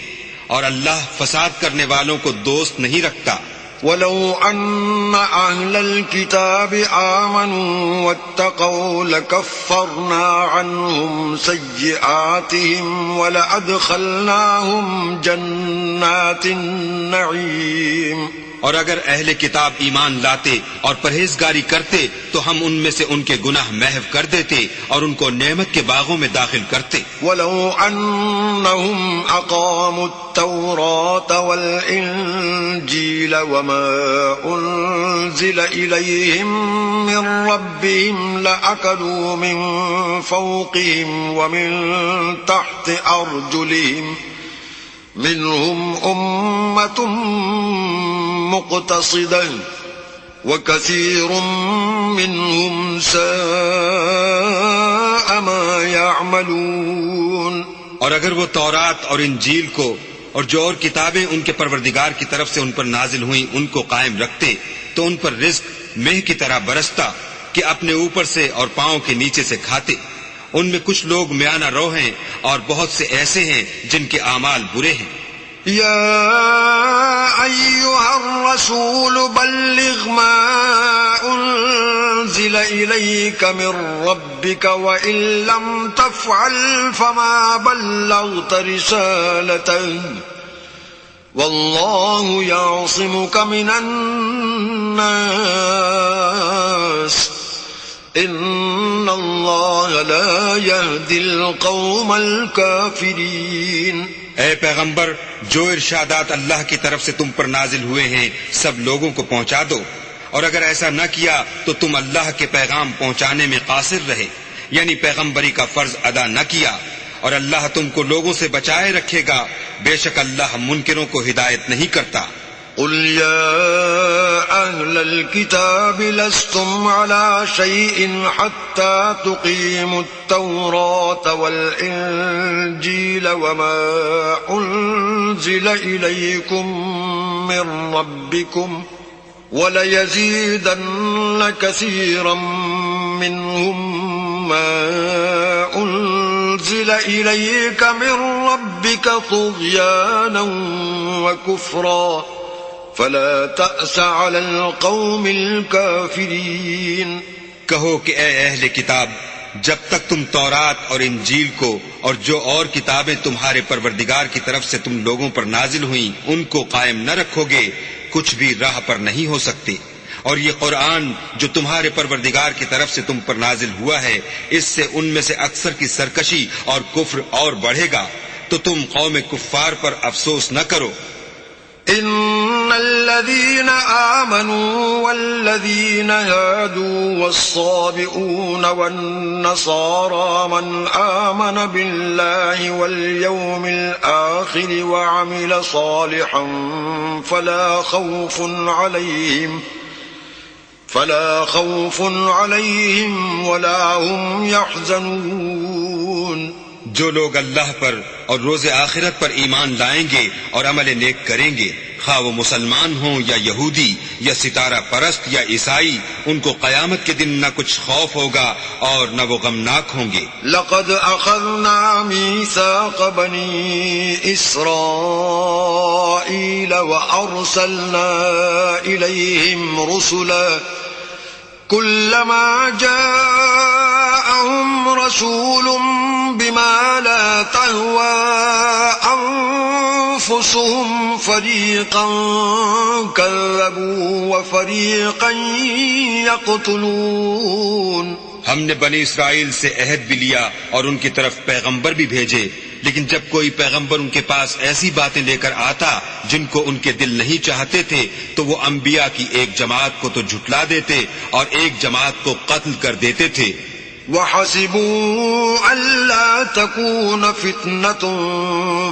اور اللہ فساد کرنے والوں کو دوست نہیں رکھتا۔ وَلَوْ أَنَّ أَهْلَ الْكِتَابِ آمَنُوا وَاتَّقَوْا لَكَفَّرْنَا عَنْهُمْ سَيِّئَاتِهِمْ وَلَأَدْخَلْنَاهُمْ جَنَّاتِ النَّعِيمِ۔ اور اگر اہل کتاب ایمان لاتے اور پرہیزگاری کرتے تو ہم ان میں سے ان کے گناہ محو کر دیتے اور ان کو نعمت کے باغوں میں داخل کرتے۔ وَلَوْ أَنَّهُمْ أَقَامُوا التَّوْرَاةَ وَالْإِنْجِيلَ وَمَا أُنْزِلَ إِلَيْهِمْ مِنْ رَبِّهِمْ لَأَكَلُوا مِنْ فَوْقِهِمْ وَمِنْ تَحْتِ أَرْجُلِهِمْ منهم أمة مقتصدة وكثير منهم ساء ما يعملون۔ اور اگر وہ تورات اور انجیل کو اور جو اور کتابیں ان کے پروردگار کی طرف سے ان پر نازل ہوئیں ان کو قائم رکھتے تو ان پر رزق مہ کی طرح برستا کہ اپنے اوپر سے اور پاؤں کے نیچے سے کھاتے۔ ان میں کچھ لوگ میانہ رو ہیں اور بہت سے ایسے ہیں جن کے اعمال برے ہیں۔ یا ایھا الرسول بلغ ما انزل الیک من ربک وان لم تفعل فما بلغت رسالته واللہ یعصمک من الناس ان اللہ لا یہدی القوم الکافرین۔ اے پیغمبر، جو ارشادات اللہ کی طرف سے تم پر نازل ہوئے ہیں سب لوگوں کو پہنچا دو، اور اگر ایسا نہ کیا تو تم اللہ کے پیغام پہنچانے میں قاصر رہے، یعنی پیغمبری کا فرض ادا نہ کیا، اور اللہ تم کو لوگوں سے بچائے رکھے گا، بے شک اللہ منکروں کو ہدایت نہیں کرتا۔ قل يا أهل الكتاب لستم على شيء حتى تقيموا التوراة والإنجيل وما أنزل إليكم من ربكم وليزيدن كثيرا منهم ما أنزل إليك من ربك طغيانا وكفرا فلا تأس على القوم الكافرين۔ کہو کہ اے اہل کتاب، جب تک تم تورات اور انجیل کو اور جو اور کتابیں تمہارے پروردگار کی طرف سے تم لوگوں پر نازل ہوئیں ان کو قائم نہ رکھو گے، کچھ بھی راہ پر نہیں ہو سکتے۔ اور یہ قرآن جو تمہارے پروردگار کی طرف سے تم پر نازل ہوا ہے، اس سے ان میں سے اکثر کی سرکشی اور کفر اور بڑھے گا، تو تم قوم کفار پر افسوس نہ کرو۔ ان الذين آمنوا والذين هادوا والصابئون والنصارى من آمن بالله واليوم الآخر وعمل صالحا فلا خوف عليهم ولا هم يحزنون۔ جو لوگ اللہ پر اور روز آخرت پر ایمان لائیں گے اور عمل نیک کریں گے، خواہ وہ مسلمان ہوں یا یہودی یا ستارہ پرست یا عیسائی، ان کو قیامت کے دن نہ کچھ خوف ہوگا اور نہ وہ غمناک ہوں گے۔ لقد اخذنا ميثاق بني اسرائيل وارسلنا اليهم رسلا كلما جاءهم رسول بما لا تهوى أنفسهم فريقا كذبوا وفريقا يقتلون۔ ہم نے بنی اسرائیل سے عہد بھی لیا اور ان کی طرف پیغمبر بھی بھیجے، لیکن جب کوئی پیغمبر ان کے پاس ایسی باتیں لے کر آتا جن کو ان کے دل نہیں چاہتے تھے تو وہ انبیاء کی ایک جماعت کو تو جھٹلا دیتے اور ایک جماعت کو قتل کر دیتے تھے۔ وَحَسِبُوا أَلَّا تَكُونَ فِتْنَةٌ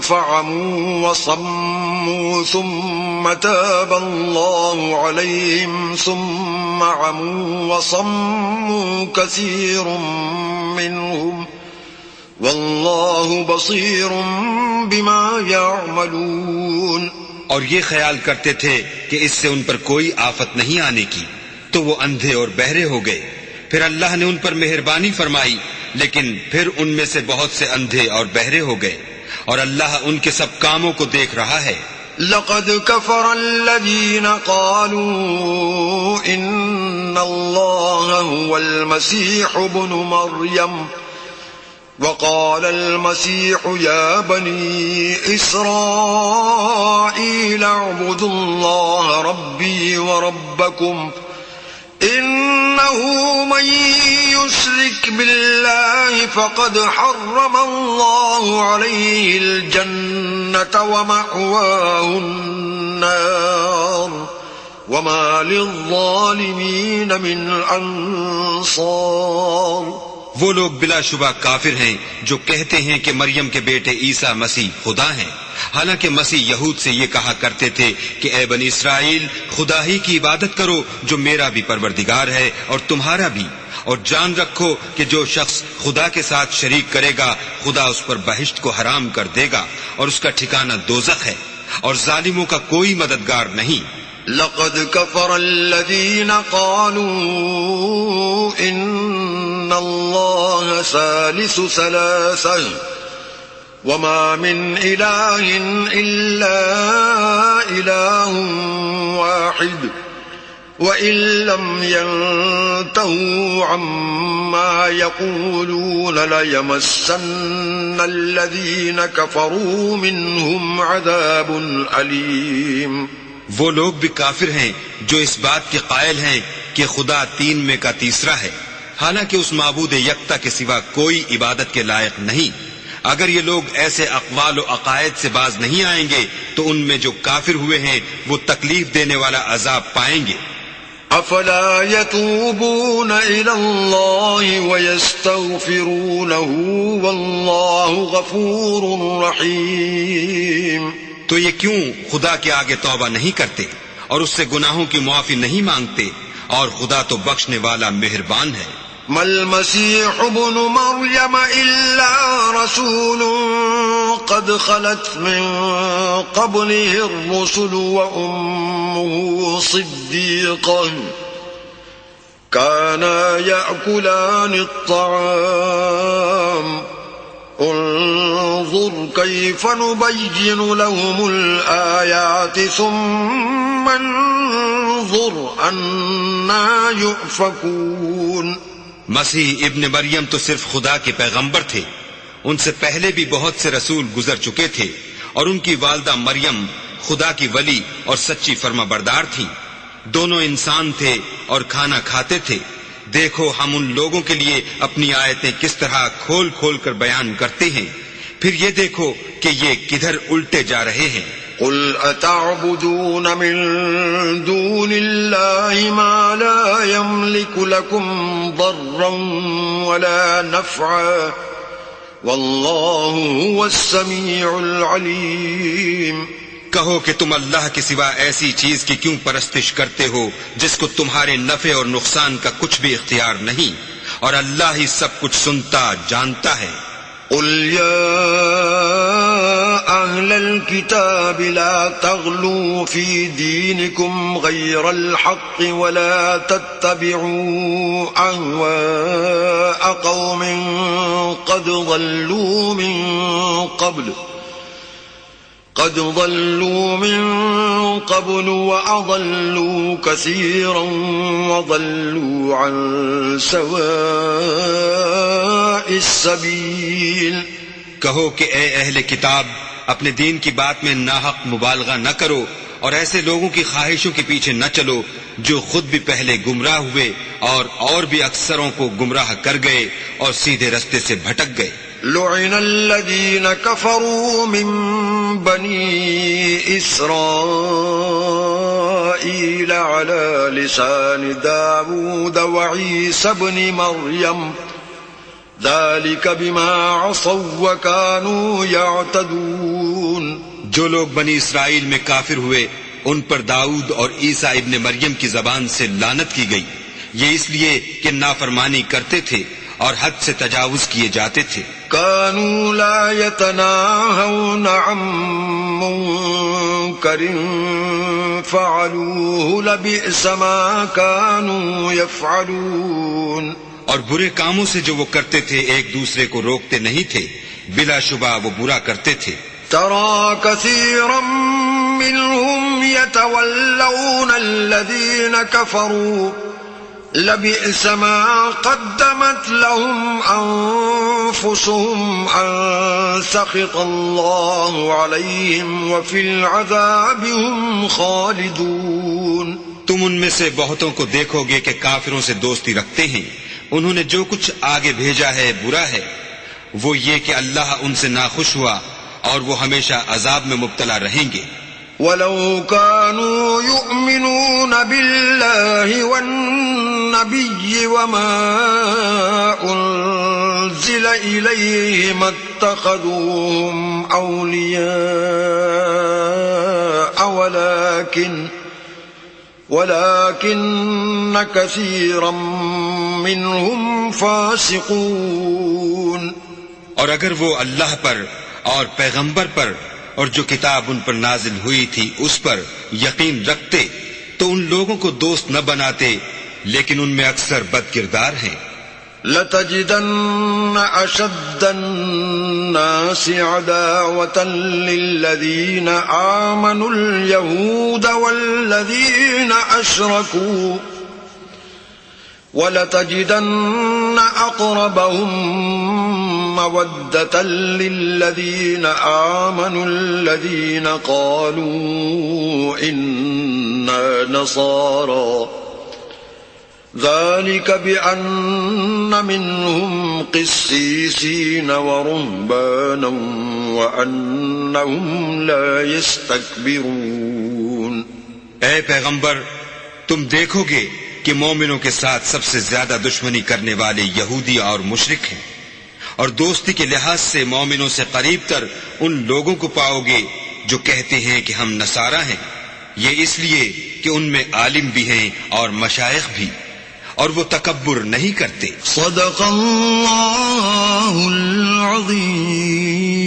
فَعَمُوا وَصَمُّوا ثُمَّ تَابَ اللَّهُ عَلَيْهِمْ ثُمَّ عَمُوا وَصَمُّوا كَثِيرٌ مِّنْهُمْ واللہ بصیر بما یعملون. اور یہ خیال کرتے تھے کہ اس سے ان پر کوئی آفت نہیں آنے کی، تو وہ اندھے اور بہرے ہو گئے. پھر اللہ نے ان پر مہربانی فرمائی، لیکن پھر ان میں سے بہت سے اندھے اور بہرے ہو گئے، اور اللہ ان کے سب کاموں کو دیکھ رہا ہے. لقد كفر الذين قالوا إن الله هو المسيح ابن مريم وقال المسيح يا بني إسرائيل اعبدوا الله ربي وربكم إنه من يشرك بالله فقد حرم الله عليه الجنة ومأواه النار وما للظالمين من أنصار. وہ لوگ بلا شبہ کافر ہیں جو کہتے ہیں کہ مریم کے بیٹے عیسیٰ مسیح خدا ہیں، حالانکہ مسیح یہود سے یہ کہا کرتے تھے کہ اے بنی اسرائیل، خدا ہی کی عبادت کرو جو میرا بھی پروردگار ہے اور تمہارا بھی، اور جان رکھو کہ جو شخص خدا کے ساتھ شریک کرے گا خدا اس پر بہشت کو حرام کر دے گا اور اس کا ٹھکانہ دوزخ ہے، اور ظالموں کا کوئی مددگار نہیں. لقد كفر الذين قالوا إن الله ثالث ثلاثة وما من إله إلا إله واحد وإن لم ينتهوا عما يقولون ليمسن الذين كفروا منهم عذاب أليم. وہ لوگ بھی کافر ہیں جو اس بات کے قائل ہیں کہ خدا تین میں کا تیسرا ہے، حالانکہ اس معبود یکتا کے سوا کوئی عبادت کے لائق نہیں. اگر یہ لوگ ایسے اقوال و عقائد سے باز نہیں آئیں گے تو ان میں جو کافر ہوئے ہیں وہ تکلیف دینے والا عذاب پائیں گے. افلا يتوبون الى الله ويستغفرونه والله غفور رحيم. تو یہ کیوں خدا کے آگے توبہ نہیں کرتے اور اس سے گناہوں کی معافی نہیں مانگتے، اور خدا تو بخشنے والا مہربان ہے. ما المسيح ابن مريم إلا رسول قد خلت من قبله الرسل وأمه صديقة كانا يأكلان الطعام انظر كيف نبين لهم الآيات ثم انظر أنا يؤفكون. مسیح ابن مریم تو صرف خدا کے پیغمبر تھے، ان سے پہلے بھی بہت سے رسول گزر چکے تھے، اور ان کی والدہ مریم خدا کی ولی اور سچی فرما بردار تھیں. دونوں انسان تھے اور کھانا کھاتے تھے. دیکھو ہم ان لوگوں کے لیے اپنی آیتیں کس طرح کھول کھول کر بیان کرتے ہیں، پھر یہ دیکھو کہ یہ کدھر الٹے جا رہے ہیں. قل اتعبدون من دون الله ما لا يملك لكم ضرا ولا نفعا والله هو السميع العليم. کہو کہ تم اللہ کے سوا ایسی چیز کی کیوں پرستش کرتے ہو جس کو تمہارے نفع اور نقصان کا کچھ بھی اختیار نہیں، اور اللہ ہی سب کچھ سنتا جانتا ہے. قل يا أهل الكتاب لا تغلوا في دينكم غير الحق ولا تتبعوا أهواء قوم قد ضلوا من قبل وأضلوا كثيرا وضلوا عن سواء السبيل. کہو کہ اے اہل کتاب، اپنے دین کی بات میں ناحق مبالغہ نہ کرو، اور ایسے لوگوں کی خواہشوں کے پیچھے نہ چلو جو خود بھی پہلے گمراہ ہوئے اور بھی اکثروں کو گمراہ کر گئے اور سیدھے رستے سے بھٹک گئے. لعن الذين كفروا من بني إسرائيل على لسان داود وعيسى بن مريم ذلك بما عصوا وكانوا يعتدون. جو لوگ بنی اسرائیل میں کافر ہوئے ان پر داؤد اور عیسیٰ ابن مریم کی زبان سے لعنت کی گئی، یہ اس لیے کہ نافرمانی کرتے تھے اور حد سے تجاوز کیے جاتے تھے. كانوا لا يتناهون عن منكر فعلوه لبئس ما كانوا يفعلون. اور برے کاموں سے جو وہ کرتے تھے ایک دوسرے کو روکتے نہیں تھے، بلا شبہ وہ برا کرتے تھے. ترى كثيرا منهم يتولون الذين كفروا لبئس ما قدمت لهم أنفسهم أن سخط الله عليهم وفي العذاب هم خالدون. تم ان میں سے بہتوں کو دیکھو گے کہ کافروں سے دوستی رکھتے ہیں، انہوں نے جو کچھ آگے بھیجا ہے برا ہے، وہ یہ کہ اللہ ان سے ناخوش ہوا اور وہ ہمیشہ عذاب میں مبتلا رہیں گے. وَلَوْ كَانُوا يُؤْمِنُونَ بِاللَّهِ وَالنَّبِيِّ وَمَا أُنزِلَ إِلَيْهِ مَا اتَّخَذُوهُمْ أَوْلِيَاءَ وَلَكِنَّ كَثِيرًا مِّنْهُمْ فَاسِقُونَ. اور اگر وہ اللہ پر اور پیغمبر پر اور جو کتاب ان پر نازل ہوئی تھی اس پر یقین رکھتے تو ان لوگوں کو دوست نہ بناتے، لیکن ان میں اکثر بد کردار ہیں. لَتَجِدَنَّ أَشَدَّ النَّاسِ عَدَاوَةً لِّلَّذِينَ آمَنُوا الْيَهُودَ وَالَّذِينَ أَشْرَكُوا وَلَتَجِدَنَّ أَقْرَبَهُم مَّوَدَّةً لِّلَّذِينَ آمَنُوا الَّذِينَ قَالُوا إِنَّا نَصَارَىٰ ذَلِكَ بِأَنَّ مِنْهُمْ قِسِّيسِينَ وَرُهْبَانًا وَأَنَّهُمْ لَا يَسْتَكْبِرُونَ. اے پیغمبر، تم دیکھو گے کہ مومنوں کے ساتھ سب سے زیادہ دشمنی کرنے والے یہودی اور مشرک ہیں، اور دوستی کے لحاظ سے مومنوں سے قریب تر ان لوگوں کو پاؤ گے جو کہتے ہیں کہ ہم نصارہ ہیں، یہ اس لیے کہ ان میں عالم بھی ہیں اور مشائخ بھی، اور وہ تکبر نہیں کرتے. صدق اللہ العظیم.